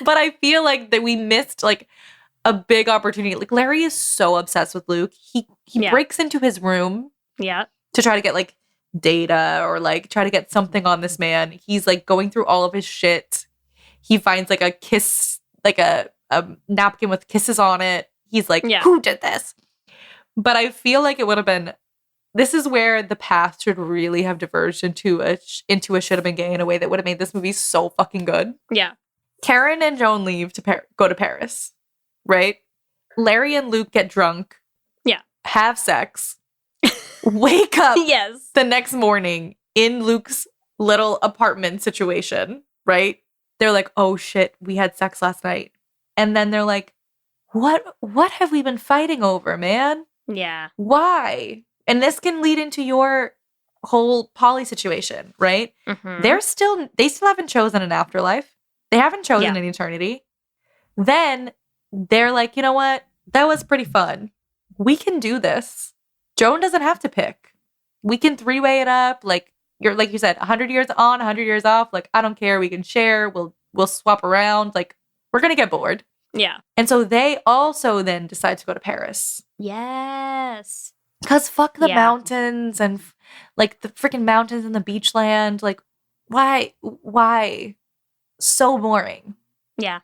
S3: But I feel like that we missed like a big opportunity. Like Larry is so obsessed with Luke. He breaks into his room to try to get like data or like try to get something on this man. He's like going through all of his shit. He finds like a kiss, like a napkin with kisses on it. He's like, who did this? But I feel like it would have been, this is where the path should really have diverged into a should have been gay in a way that would have made this movie so fucking good.
S4: Yeah.
S3: Karen and Joan leave to go to Paris, right? Larry and Luke get drunk.
S4: Yeah.
S3: Have sex. Wake up
S4: yes.
S3: the next morning in Luke's little apartment situation, right? They're like, oh shit, we had sex last night. And then they're like, what have we been fighting over, man?
S4: Yeah.
S3: Why? And this can lead into your whole poly situation, right?
S4: Mm-hmm.
S3: They still haven't chosen an afterlife. They haven't chosen an eternity. Then they're like, you know what? That was pretty fun. We can do this. Joan doesn't have to pick. We can three-way it up. Like you said, 100 years on, 100 years off. Like, I don't care. We can share. We'll swap around. Like, we're gonna get bored.
S4: Yeah.
S3: And so they also then decide to go to Paris.
S4: Yes.
S3: Because fuck the mountains and like the freaking mountains and the beach land. Like, why? So boring.
S4: Yeah.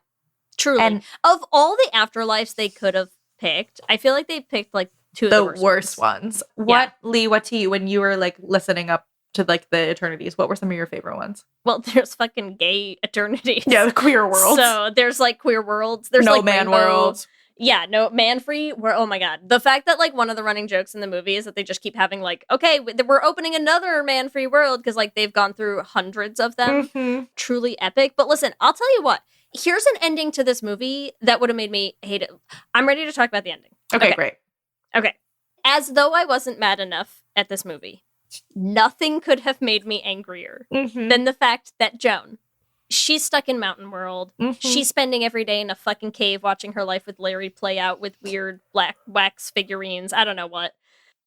S4: Truly.
S3: And
S4: of all the afterlives they could have picked, I feel like they picked like two of the
S3: worst ones. Leigh, what to you when you were like listening up to like the eternities? What were some of your favorite ones?
S4: Well, there's fucking gay eternities.
S3: Yeah, the queer world.
S4: So there's like queer worlds. There's
S3: no
S4: like
S3: man
S4: rainbow.
S3: world.
S4: Yeah, no man free. Oh my god, the fact that like one of the running jokes in the movie is that they just keep having like, okay, we're opening another man free world because like they've gone through hundreds of them.
S3: Mm-hmm.
S4: Truly epic. But listen, I'll tell you what. Here's an ending to this movie that would have made me hate it. I'm ready to talk about the ending.
S3: Okay, great.
S4: Okay. As though I wasn't mad enough at this movie, nothing could have made me angrier than the fact that Joan, she's stuck in Mountain World.
S3: Mm-hmm.
S4: She's spending every day in a fucking cave watching her life with Larry play out with weird black wax figurines. I don't know what.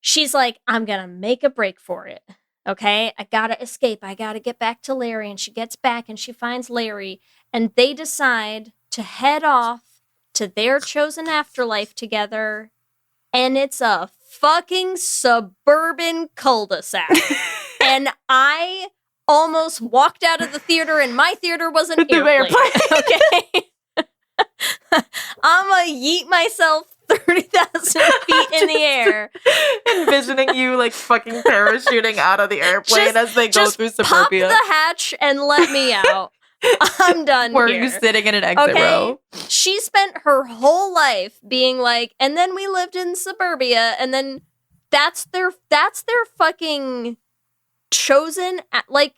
S4: She's like, I'm gonna make a break for it. Okay? I gotta escape. I gotta get back to Larry. And she gets back and she finds Larry. And they decide to head off to their chosen afterlife together. And it's a fucking suburban cul-de-sac. And I almost walked out of the theater, and my theater was an airplane. Okay? I'm gonna yeet myself 30,000 feet in the air.
S3: Envisioning you like fucking parachuting out of the airplane as they go through suburbia.
S4: Pop the hatch and let me out. I'm done.
S3: Were
S4: here.
S3: you sitting in an exit row?
S4: She spent her whole life being like, and then we lived in suburbia, and then that's their fucking chosen like,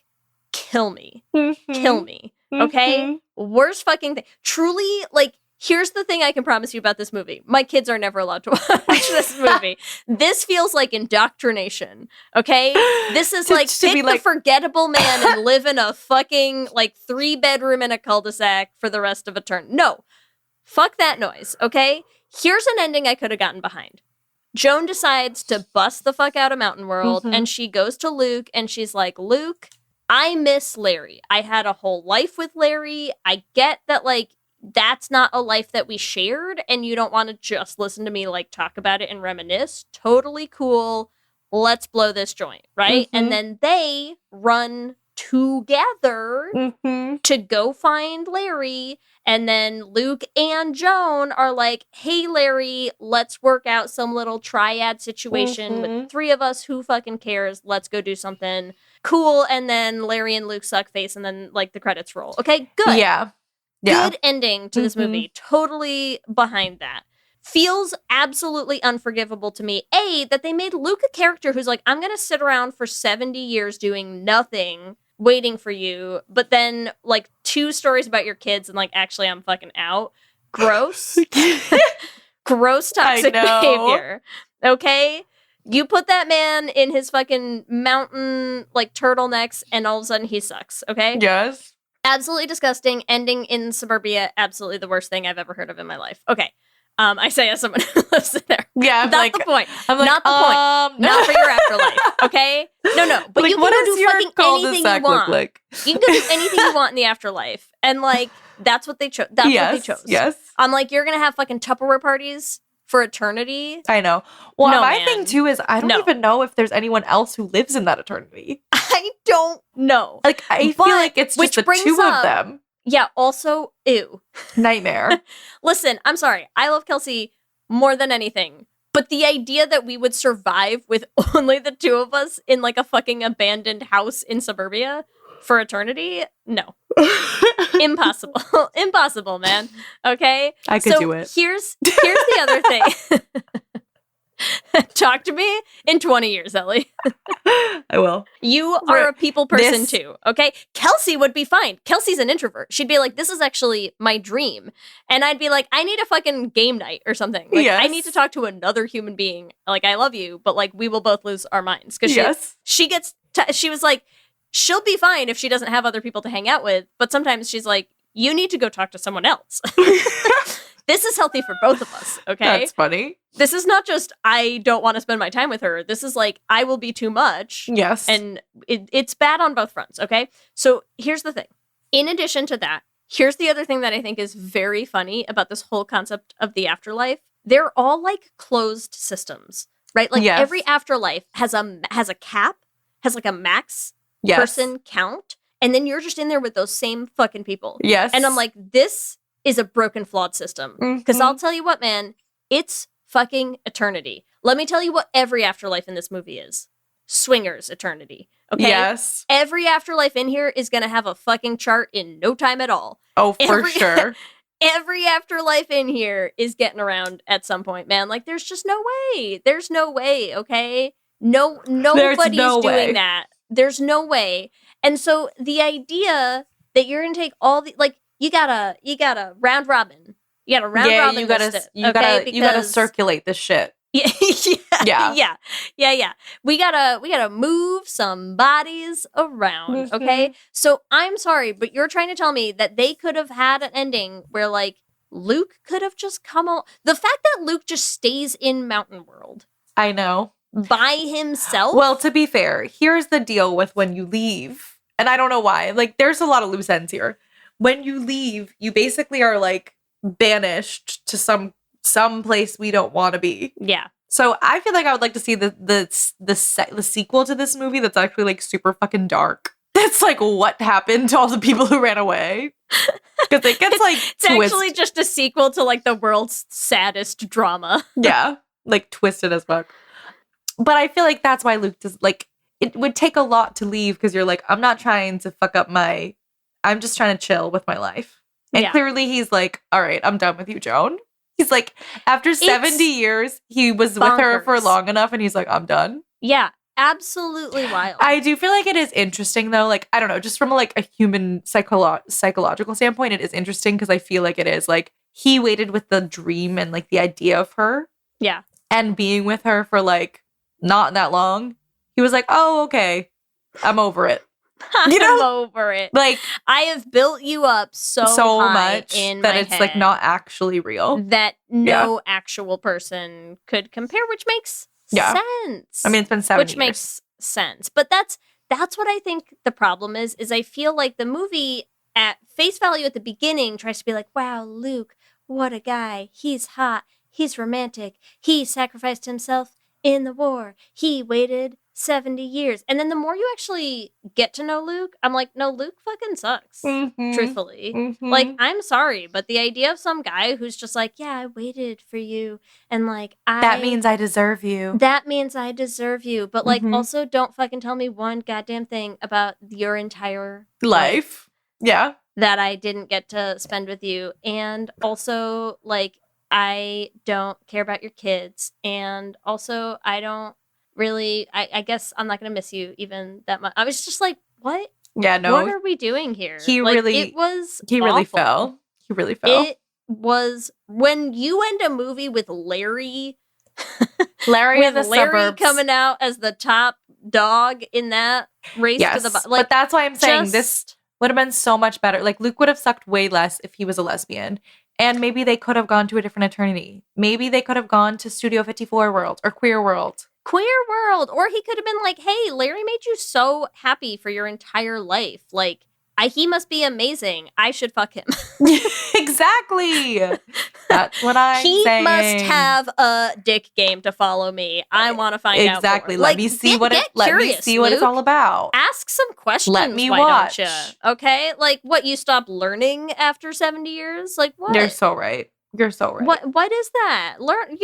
S4: kill me. Kill me. Okay? Worst fucking thing. Truly, like, here's the thing I can promise you about this movie. My kids are never allowed to watch this movie. This feels like indoctrination, okay? This is like, pick the forgettable man and live in a fucking, like, 3-bedroom in a cul-de-sac for the rest of eternity. No. Fuck that noise, okay? Here's an ending I could have gotten behind. Joan decides to bust the fuck out of Mountain World, and she goes to Luke, and she's like, Luke, I miss Larry. I had a whole life with Larry. I get that, like, that's not a life that we shared, and you don't want to just listen to me, like, talk about it and reminisce. Totally cool. Let's blow this joint, right? And then they run together to go find Larry, and then Luke and Joan are like, hey, Larry, let's work out some little triad situation with 3 of us. Who fucking cares? Let's go do something cool. And then Larry and Luke suck face, and then, like, the credits roll. Okay, good.
S3: Yeah.
S4: Good ending to this movie. Totally behind that. Feels absolutely unforgivable to me. A, that they made Luke a character who's like, I'm going to sit around for 70 years doing nothing, waiting for you. But then, like, 2 stories about your kids and, like, actually I'm fucking out. Gross. Gross toxic behavior. Okay? You put that man in his fucking mountain, like, turtlenecks, and all of a sudden he sucks. Okay?
S3: Yes.
S4: Absolutely disgusting. Ending in suburbia, absolutely the worst thing I've ever heard of in my life. Okay. I say as someone who lives there.
S3: Yeah, I'm
S4: not
S3: like,
S4: the point.
S3: I'm like,
S4: not the point. Not for your afterlife. Okay? No. But
S3: like,
S4: you can go do fucking anything you want.
S3: Like?
S4: You can go do anything you want in the afterlife. And, like, that's what they chose. That's what they chose.
S3: Yes.
S4: I'm like, you're going to have fucking Tupperware parties for eternity?
S3: I know. Well,
S4: No,
S3: my
S4: man.
S3: thing, too, is I don't even know if there's anyone else who lives in that eternity.
S4: I don't know.
S3: Like, I feel like it's just the 2 of them.
S4: Yeah, also, ew.
S3: Nightmare.
S4: Listen, I'm sorry. I love Kelsey more than anything. But the idea that we would survive with only the 2 of us in, like, a fucking abandoned house in suburbia for eternity? No. Impossible. Impossible, man. Okay?
S3: I could do it.
S4: Here's the other thing. Talk to me in 20 years, Ellie.
S3: I will.
S4: You are a people person too, okay? Kelsey would be fine. Kelsey's an introvert. She'd be like, this is actually my dream. And I'd be like, I need a fucking game night or something. Like, I need to talk to another human being. Like, I love you, but, like, we will both lose our minds. Because she was like, she'll be fine if she doesn't have other people to hang out with. But sometimes she's like, you need to go talk to someone else. This is healthy for both of us, okay?
S3: That's funny.
S4: This is not just, I don't want to spend my time with her. This is like, I will be too much.
S3: Yes.
S4: And it's bad on both fronts, okay? So here's the thing. In addition to that, here's the other thing that I think is very funny about this whole concept of the afterlife. They're all, like, closed systems, right? Like, every afterlife has a cap, has, like, a max person count, and then you're just in there with those same fucking people.
S3: Yes.
S4: And I'm like, this is a broken, flawed system. Because I'll tell you what, man, it's fucking eternity. Let me tell you what every afterlife in this movie is. Swingers eternity. Okay?
S3: Yes.
S4: Every afterlife in here is going to have a fucking chart in no time at all.
S3: Oh, for sure.
S4: Every afterlife in here is getting around at some point, man. Like, there's just no way. There's no way, okay? Nobody's doing that. There's no way. And so the idea that you're going to take all the, like, you gotta round robin. You gotta round robin.
S3: You gotta circulate this shit.
S4: Yeah. We gotta move some bodies around. Okay. So I'm sorry, but you're trying to tell me that they could have had an ending where, like, Luke could have just come on. The fact that Luke just stays in Mountain World.
S3: I know.
S4: By himself.
S3: Well, to be fair, here's the deal with when you leave, and I don't know why. Like, there's a lot of loose ends here. When you leave, you basically are, like, banished to some place we don't want to be.
S4: Yeah.
S3: So I feel like I would like to see the sequel to this movie that's actually like super fucking dark. It's like what happened to all the people who ran away. Because it gets like
S4: It's actually just a sequel to like the world's saddest drama.
S3: Yeah, like twisted as fuck. But I feel like that's why Luke does like it would take a lot to leave because you're like, I'm not trying to fuck up I'm just trying to chill with my life. And clearly he's like, all right, I'm done with you, Joan. He's like, after 70 years, he was with her for long enough and he's like, I'm done.
S4: Yeah, absolutely wild.
S3: I do feel like it is interesting though. Like, I don't know, just from like a human psychological standpoint, it is interesting because I feel like it is like he waited with the dream and like the idea of her.
S4: Yeah.
S3: And being with her for like not that long. He was like, oh, okay, I'm over it. You know?
S4: I'm over it.
S3: Like,
S4: I have built you up so
S3: much
S4: in
S3: that
S4: my
S3: it's
S4: head
S3: like not actually real.
S4: that no actual person could compare, which makes sense.
S3: I mean, it's been 7 years.
S4: Which makes sense. But that's what I think the problem is I feel like the movie at face value at the beginning tries to be like, wow, Luke, what a guy. He's hot. He's romantic. He sacrificed himself in the war. He waited 70 years. And then the more you actually get to know Luke, I'm like, no, Luke fucking sucks. Truthfully. Like, I'm sorry, but the idea of some guy who's just like, yeah, I waited for you. And like,
S3: that means I deserve you.
S4: That means I deserve you. But like, also don't fucking tell me one goddamn thing about your entire life.
S3: Yeah.
S4: That I didn't get to spend with you. And also, like, I don't care about your kids. And also, I don't really, I guess I'm not going to miss you even that much. I was just like, what?
S3: Yeah, no.
S4: What are we doing here?
S3: He really fell. He really fell.
S4: It was, when you end a movie with Larry
S3: in the suburbs
S4: coming out as the top dog in that race to the like,
S3: but that's why I'm saying this would have been so much better. Like, Luke would have sucked way less if he was a lesbian. And maybe they could have gone to a different eternity. Maybe they could have gone to Studio 54 world or Queer World.
S4: Or he could have been like, hey, Larry made you so happy for your entire life. Like, he must be amazing. I should fuck him.
S3: Exactly. That's what I'm saying.
S4: He must have a dick game to follow me. I want to find out
S3: exactly.
S4: more.
S3: Let me see what it's all about.
S4: Ask some questions.
S3: Let me
S4: why
S3: watch.
S4: Don't you? Okay, like what? You stopped learning after 70 years? Like what?
S3: You're so right. You're so right.
S4: What is that? Learn,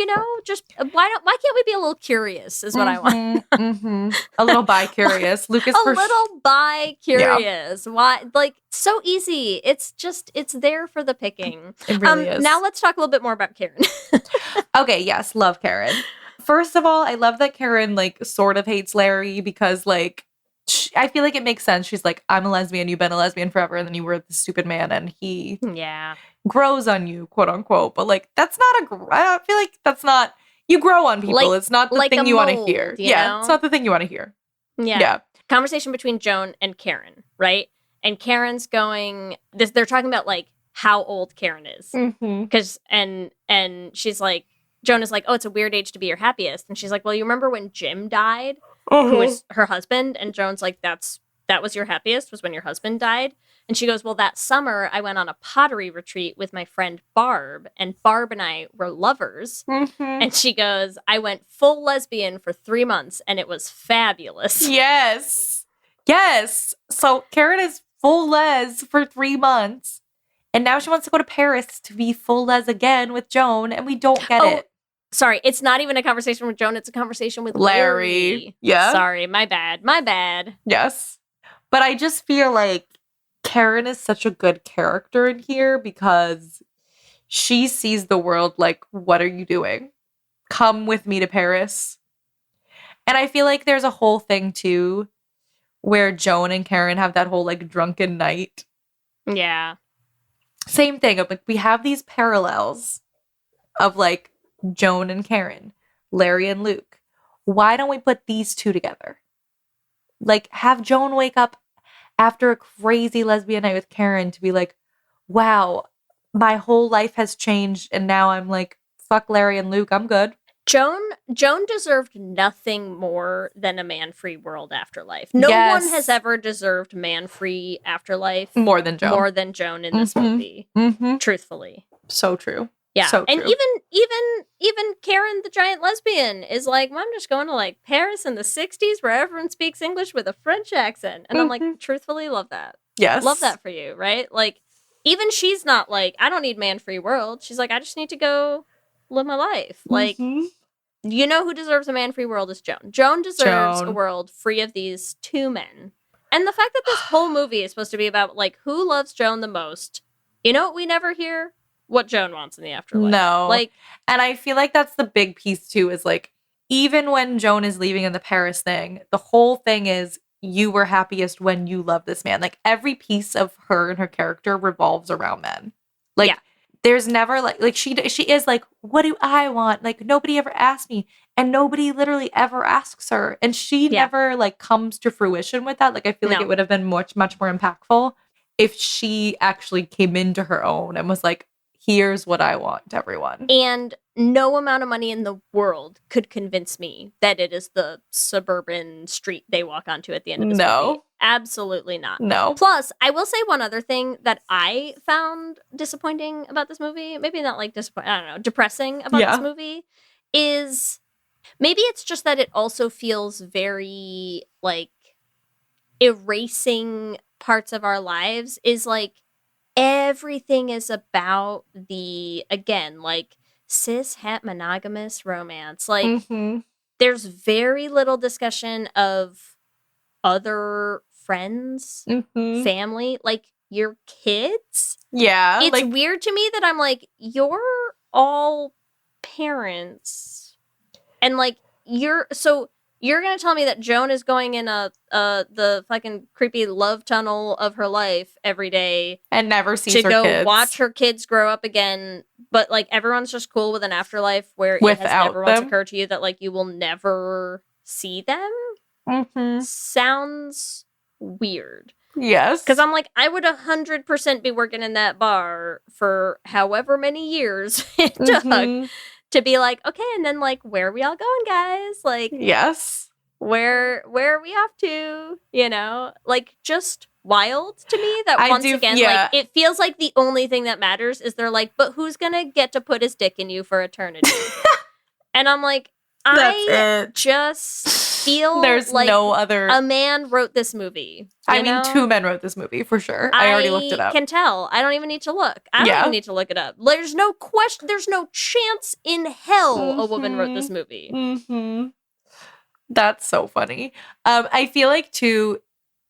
S4: just why can't we be a little curious is what I want.
S3: A little bi-curious. Lucas
S4: a little bi-curious. Why? Like, so easy. It's there for the picking.
S3: It really is.
S4: Now let's talk a little bit more about Karen.
S3: Okay, yes, love Karen. First of all, I love that Karen like sort of hates Larry because like I feel like it makes sense. She's like, I'm a lesbian, you've been a lesbian forever, and then you were the stupid man and he grows on you, quote unquote. But like, that's not I feel like that's not, you grow on people. It's not the thing you want to hear.
S4: Know?
S3: It's not the thing you want to hear. Yeah. Conversation
S4: between Joan and Karen, right? And Karen's going, they're talking about like how old Karen is. Because, and she's like, Joan is like, oh, it's a weird age to be your happiest. And she's like, well, you remember when Jim died? Who was her husband? And Joan's like, that was your happiest, was when your husband died? And she goes, well, that summer I went on a pottery retreat with my friend Barb, and Barb and I were lovers. And she goes, I went full lesbian for 3 months, and it was fabulous.
S3: Yes. So Karen is full les for 3 months, and now she wants to go to Paris to be full les again with Joan, and we don't get it.
S4: Sorry, it's not even a conversation with Joan. It's a conversation with Larry.
S3: Yeah.
S4: Sorry, my bad.
S3: Yes. But I just feel like Karen is such a good character in here because she sees the world like, what are you doing? Come with me to Paris. And I feel like there's a whole thing too where Joan and Karen have that whole like drunken night.
S4: Yeah.
S3: Same thing. Like, we have these parallels of like Joan and Karen, Larry and Luke. Why don't we put these two together? Like, have Joan wake up after a crazy lesbian night with Karen to be like, wow, my whole life has changed, and now I'm like, fuck Larry and Luke, I'm good.
S4: Joan deserved nothing more than a man-free world afterlife. No one has ever deserved man-free afterlife
S3: more than Joan
S4: in this movie. Truthfully.
S3: So true.
S4: Yeah.
S3: So
S4: and
S3: true.
S4: even Karen the giant lesbian is like, well, I'm just going to like Paris in the 60s where everyone speaks English with a French accent. And I'm like, truthfully, love that.
S3: Yes.
S4: Love that for you, right? Like, even she's not like, I don't need man-free world. She's like, I just need to go live my life. Like, you know who deserves a man-free world is Joan. Joan deserves a world free of these two men. And the fact that this whole movie is supposed to be about, like, who loves Joan the most. You know what we never hear? What Joan wants in the afterlife.
S3: No.
S4: Like,
S3: and I feel like that's the big piece, too, is, like, even when Joan is leaving in the Paris thing, the whole thing is you were happiest when you love this man. Like, every piece of her and her character revolves around men. Like, there's never, like she is like, what do I want? Like, nobody ever asked me. And nobody literally ever asks her. And she never, like, comes to fruition with that. Like, I feel like it would have been much, much more impactful if she actually came into her own and was like, here's what I want, everyone.
S4: And no amount of money in the world could convince me that it is the suburban street they walk onto at the end of this movie. Absolutely not.
S3: No.
S4: Plus, I will say one other thing that I found disappointing about this movie, maybe not like disappointing, I don't know, depressing about this movie, is maybe it's just that it also feels very, like, erasing parts of our lives, is like, everything is about the, again, like, cis-het monogamous romance. Like, there's very little discussion of other friends, family, like, your kids. Yeah. It's like, weird to me that I'm like, you're all parents. And, like, you're gonna tell me that Joan is going in the fucking creepy love tunnel of her life every day
S3: and never sees
S4: to
S3: her
S4: go
S3: kids.
S4: Watch her kids grow up again, but like everyone's just cool with an afterlife where it has never once occurred to you that like you will never see them. Sounds weird. Yes, because I'm like, I would 100% be working in that bar for however many years it took to be like, okay, and then like, where are we all going, guys? Like, yes, where are we off to? You know, like, just wild to me that again, like, it feels like the only thing that matters is they're like, but who's gonna get to put his dick in you for eternity? And I'm like, I just feel
S3: there's
S4: like
S3: no other.
S4: A man wrote this movie.
S3: I mean, two men wrote this movie for sure. I already looked it up.
S4: I can tell. I don't even need to look. I don't even need to look it up. There's no question. There's no chance in hell a woman wrote this movie.
S3: That's so funny. I feel like too,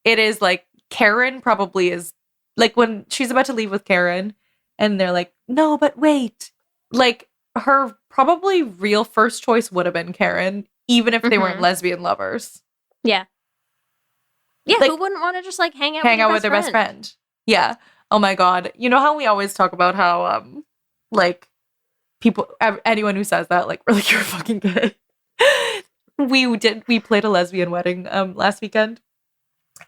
S3: it is like Karen probably is like when she's about to leave with Karen, and they're like, no, but wait, like her probably real first choice would have been Karen, even if they weren't lesbian lovers. Yeah.
S4: Yeah,
S3: like,
S4: who wouldn't want to just like hang out with
S3: their best friend? Yeah. Oh my God. You know how we always talk about how like people, anyone who says that, like, we're like, you're fucking gay. We played a lesbian wedding last weekend,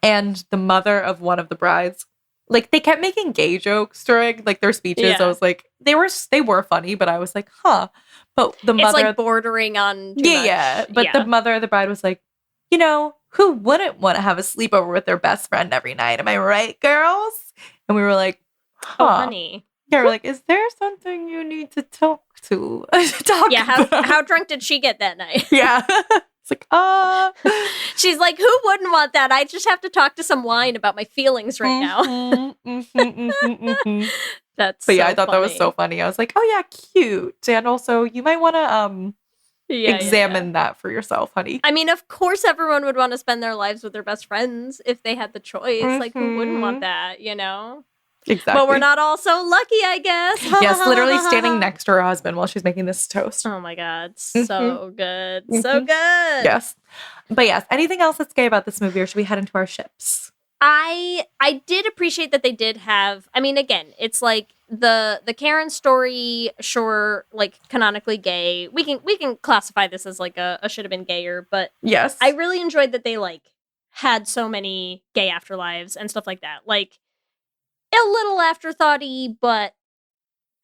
S3: and the mother of one of the brides, like, they kept making gay jokes during like their speeches. I was like, they were funny, but I was like, huh. But the mother,
S4: it's like bordering on too much.
S3: But the mother of the bride was like, you know, who wouldn't want to have a sleepover with their best friend every night? Am I right, girls? And we were like, huh.
S4: Oh, honey.
S3: Yeah, we're like, is there something you need to talk to?
S4: How drunk did she get that night?
S3: Yeah. It's like,
S4: she's like, who wouldn't want that? I just have to talk to some wine about my feelings right now. That's
S3: but I thought that was so funny. I was like, oh yeah, cute. And also, you might want to examine that for yourself, honey.
S4: I mean, of course everyone would want to spend their lives with their best friends if they had the choice. Like, who wouldn't want that, you know?
S3: Exactly.
S4: But we're not all so lucky, I guess.
S3: Yes, literally standing next to her husband while she's making this toast.
S4: Oh my God. So good. So good.
S3: Yes. But yes, anything else that's gay about this movie, or should we head into our ships?
S4: I did appreciate that they did have, I mean, again, it's like the Karen story, sure, like canonically gay. We can classify this as like a should have been gayer, but
S3: yes,
S4: I really enjoyed that they like had so many gay afterlives and stuff like that. Like, a little afterthoughty, but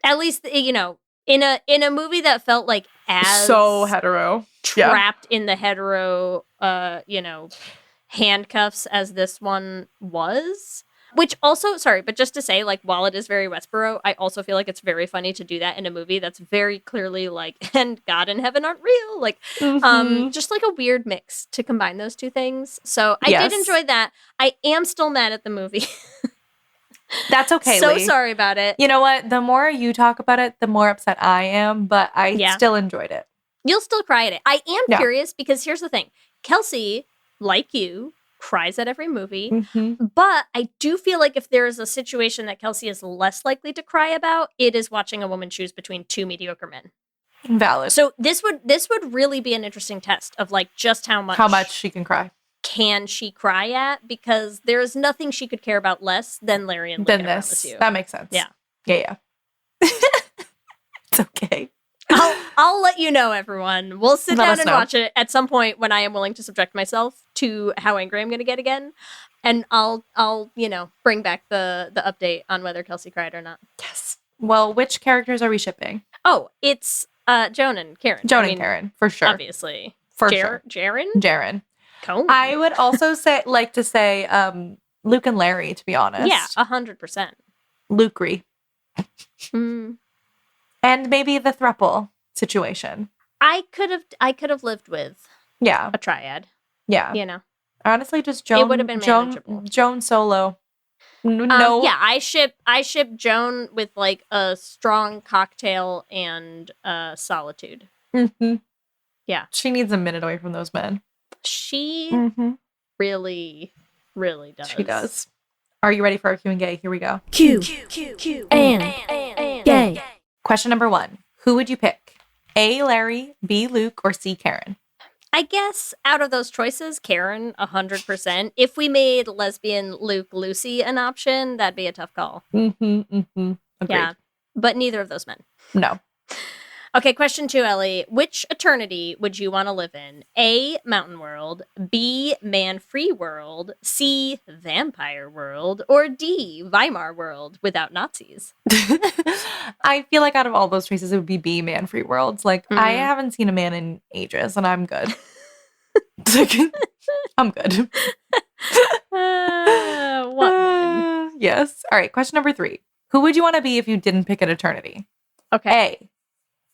S4: at least, you know, in a movie that felt like as
S3: so hetero,
S4: trapped in the hetero, you know, handcuffs as this one was. Which also, sorry, but just to say, like, while it is very Westboro, I also feel like it's very funny to do that in a movie that's very clearly like, and God and heaven aren't real. Like, just like a weird mix to combine those two things. So I did enjoy that. I am still mad at the movie.
S3: That's okay,
S4: So
S3: Leigh.
S4: sorry about it.
S3: You know what? The more you talk about it, the more upset I am, but I still enjoyed it.
S4: You'll still cry at it. I am curious because here's the thing. Kelsey, like you, cries at every movie, but I do feel like if there is a situation that Kelsey is less likely to cry about, it is watching a woman choose between two mediocre men.
S3: Valid.
S4: So this would really be an interesting test of like just how much
S3: she can cry.
S4: Can she cry at? Because there is nothing she could care about less than Larry and Leigh.
S3: That makes sense.
S4: Yeah.
S3: It's okay.
S4: I'll let you know, everyone. We'll sit down and
S3: know.
S4: watch it at some point when I am willing to subject myself to how angry I'm going to get again, and I'll bring back the update on whether Kelsey cried or not.
S3: Yes. Well, which characters are we shipping?
S4: Oh, it's Joan and Karen.
S3: And Karen, for sure.
S4: Obviously.
S3: Sure.
S4: Jaren. Cohen.
S3: I would also say Luke and Larry, to be honest.
S4: Yeah, 100%.
S3: Lukery.
S4: Mm.
S3: And maybe the throuple situation.
S4: I could have lived with a triad.
S3: Yeah.
S4: You know.
S3: Honestly, just Joan.
S4: It would have been manageable.
S3: Joan solo. No.
S4: Yeah, I ship Joan with like a strong cocktail and solitude.
S3: Mm-hmm.
S4: Yeah.
S3: She needs a minute away from those men.
S4: She really, really does.
S3: She does. Are you ready for our Q&A? Here we go.
S2: Q and gay.
S3: Question number 1. Who would you pick? A, Larry, B, Luke, or C, Karen?
S4: I guess out of those choices, Karen, 100%. If we made lesbian Luke Lucy an option, that'd be a tough call.
S3: Agreed.
S4: Yeah, but neither of those men.
S3: No.
S4: Okay, question 2, Ellie. Which eternity would you want to live in? A, mountain world, B, man-free world, C, vampire world, or D, Weimar world without Nazis?
S3: I feel like out of all those choices, it would be B, man-free worlds. Like, I haven't seen a man in ages, and I'm good. I'm good.
S4: What man?
S3: Yes. All right, question number 3. Who would you want to be if you didn't pick an eternity?
S4: Okay.
S3: A,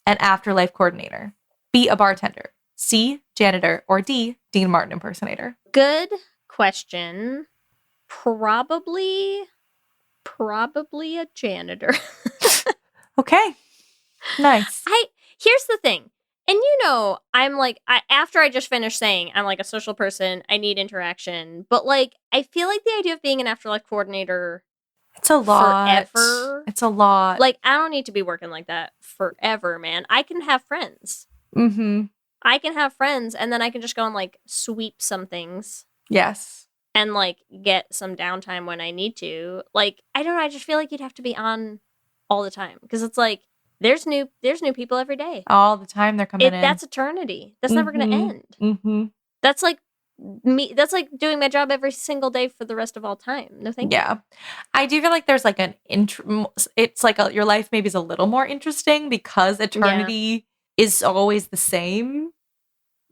S3: an afterlife coordinator. B, a bartender. C, janitor. Or D, Dean Martin impersonator.
S4: Good question. Probably a janitor.
S3: Okay. Nice.
S4: Here's the thing. And I'm like, after I just finished saying I'm like a social person, I need interaction. But like, I feel like the idea of being an afterlife coordinator,
S3: it's a lot.
S4: Forever.
S3: It's a lot.
S4: Like, I don't need to be working like that forever, man. I can have friends.
S3: Mm-hmm.
S4: I can have friends, and then I can just go and like sweep some things.
S3: Yes.
S4: And like get some downtime when I need to. Like, I don't know, I just feel like you'd have to be on all the time. Because it's like, there's new people every day.
S3: All the time they're coming in.
S4: That's eternity. That's never going to end.
S3: Mm-hmm.
S4: That's like me. That's like doing my job every single day for the rest of all time. No, thank you.
S3: Yeah. I do feel like there's like it's like your life maybe is a little more interesting because eternity is always the same.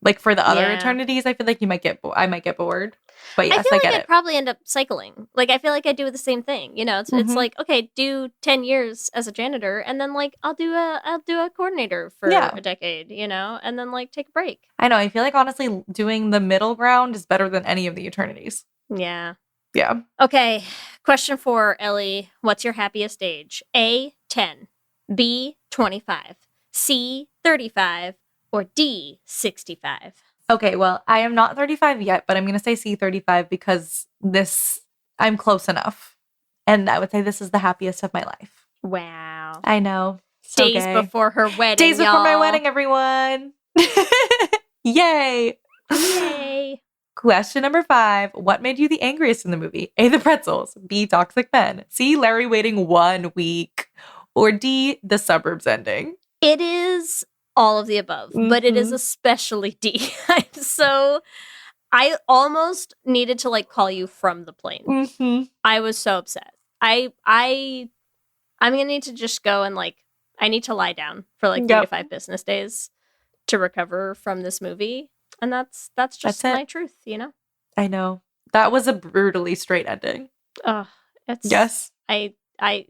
S3: Like for the other eternities, I feel like I might get bored. But yes, I get it.
S4: I'd probably end up cycling. Like, I feel like I do the same thing. It's like, okay, do 10 years as a janitor, and then like I'll do a coordinator for a decade, and then like take a break.
S3: I know. I feel like honestly, doing the middle ground is better than any of the eternities.
S4: Yeah.
S3: Yeah.
S4: Okay. Question 4, Ellie. What's your happiest age? A, 10, B, 25, C, 35, or D, 65?
S3: Okay, well, I am not 35 yet, but I'm going to say C, 35 because I'm close enough. And I would say this is the happiest of my life.
S4: Wow.
S3: I know. So
S4: Days
S3: gay.
S4: before her wedding,
S3: Days before my wedding, everyone. Yay.
S4: Yay.
S3: Question number 5. What made you the angriest in the movie? A, the pretzels. B, toxic men. C, Larry waiting 1 week. Or D, the suburbs ending.
S4: It is all of the above, but it is especially D. I almost needed to like call you from the plane.
S3: Mm-hmm.
S4: I was so upset. I'm gonna need to just go and like I need to lie down for like 3 to 5 business days to recover from this movie, and that's just my truth,
S3: I know that was a brutally straight ending.
S4: Oh,
S3: Yes.
S4: I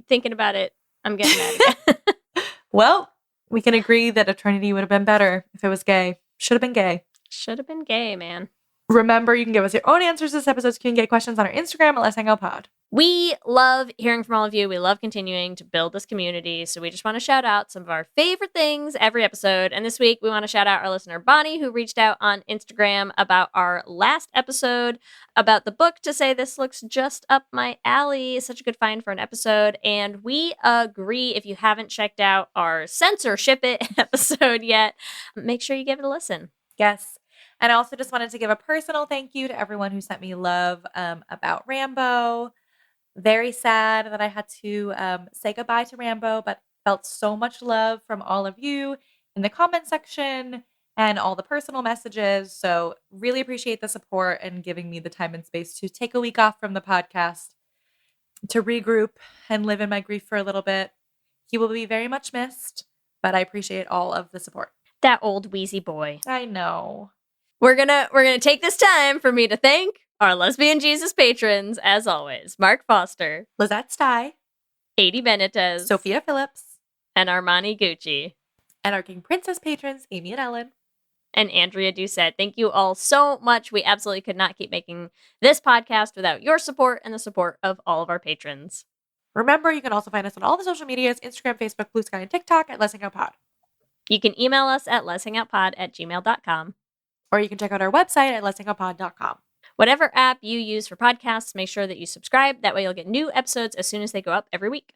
S4: thinking about it, I'm getting mad again.
S3: Well, we can agree that Eternity would have been better if it was gay. Should have been gay.
S4: Should have been gay, man.
S3: Remember, you can give us your own answers to this episode. You can get questions on our Instagram at Lez Hang Out Pod.
S4: We love hearing from all of you. We love continuing to build this community. So we just want to shout out some of our favorite things every episode. And this week, we want to shout out our listener, Bonnie, who reached out on Instagram about our last episode about the book to say this looks just up my alley. Such a good find for an episode. And we agree, if you haven't checked out our Censorship It episode yet, make sure you give it a listen.
S3: Yes. And I also just wanted to give a personal thank you to everyone who sent me love about Rambo. Very sad that I had to say goodbye to Rambo, but felt so much love from all of you in the comment section and all the personal messages. So really appreciate the support and giving me the time and space to take a week off from the podcast to regroup and live in my grief for a little bit. He will be very much missed, but I appreciate all of the support.
S4: That old wheezy boy.
S3: I know.
S4: We're gonna take this time for me to thank our Lesbian Jesus patrons, as always. Mark Foster,
S3: Lizette Stye,
S4: Adi Benitez,
S3: Sophia Phillips,
S4: and Armani Gucci.
S3: and our King Princess patrons, Amy and Ellen.
S4: And Andrea Doucette. Thank you all so much. We absolutely could not keep making this podcast without your support and the support of all of our patrons.
S3: Remember, you can also find us on all the social medias, Instagram, Facebook, Blue Sky, and TikTok at Lez Hang Out Pod.
S4: You can email us at lezhangoutpod@gmail.com.
S3: Or you can check out our website at lezhangoutpod.com.
S4: Whatever app you use for podcasts, make sure that you subscribe. That way you'll get new episodes as soon as they go up every week.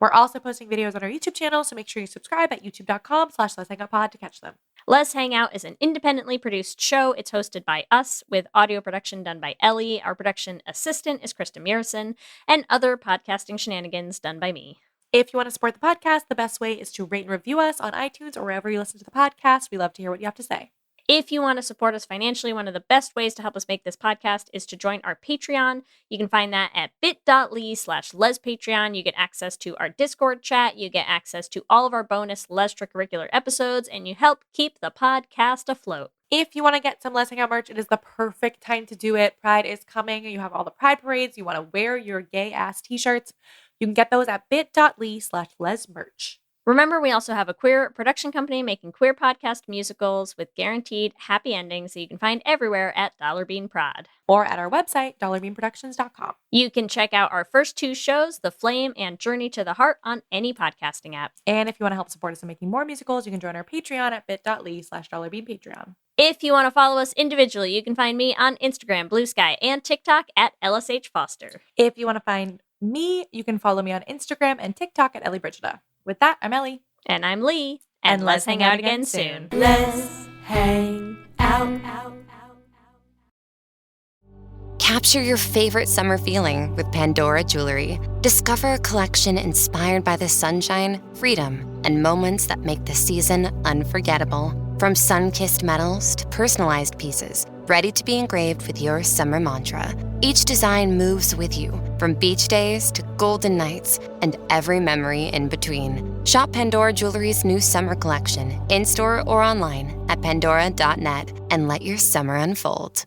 S3: We're also posting videos on our YouTube channel, so make sure you subscribe at youtube.com/lezhangoutpod to catch them.
S4: Lez Hang Out is an independently produced show. It's hosted by us, with audio production done by Ellie. Our production assistant is Krista Murison, and other podcasting shenanigans done by me.
S3: If you want to support the podcast, the best way is to rate and review us on iTunes or wherever you listen to the podcast. We love to hear what you have to say.
S4: If you want to support us financially, one of the best ways to help us make this podcast is to join our Patreon. You can find that at bit.ly/lezpatreon. You get access to our Discord chat. You get access to all of our bonus Les Extracurricular episodes, and you help keep the podcast afloat.
S3: If you want to get some Lez Hang Out merch, it is the perfect time to do it. Pride is coming. You have all the Pride parades. You want to wear your gay-ass t-shirts. You can get those at bit.ly/lezmerch.
S4: Remember, we also have a queer production company making queer podcast musicals with guaranteed happy endings that you can find everywhere at Dollar Bean Prod.
S3: Or at our website, dollarbeanproductions.com.
S4: You can check out our first two shows, The Flame and Journey to the Heart, on any podcasting app.
S3: And if you want to help support us in making more musicals, you can join our Patreon at bit.ly/dollarbeanpatreon.
S4: If you want to follow us individually, you can find me on Instagram, Blue Sky, and TikTok at LSH Foster.
S3: If you want to find me, you can follow me on Instagram and TikTok at Ellie Brigida. With that, I'm Ellie.
S4: And I'm Leigh. And let's hang out again soon.
S2: Let's hang out.
S5: Capture your favorite summer feeling with Pandora Jewelry. Discover a collection inspired by the sunshine, freedom, and moments that make the season unforgettable. From sun-kissed metals to personalized pieces, ready to be engraved with your summer mantra. Each design moves with you, from beach days to golden nights and every memory in between. Shop Pandora Jewelry's new summer collection, in-store or online at pandora.net, and let your summer unfold.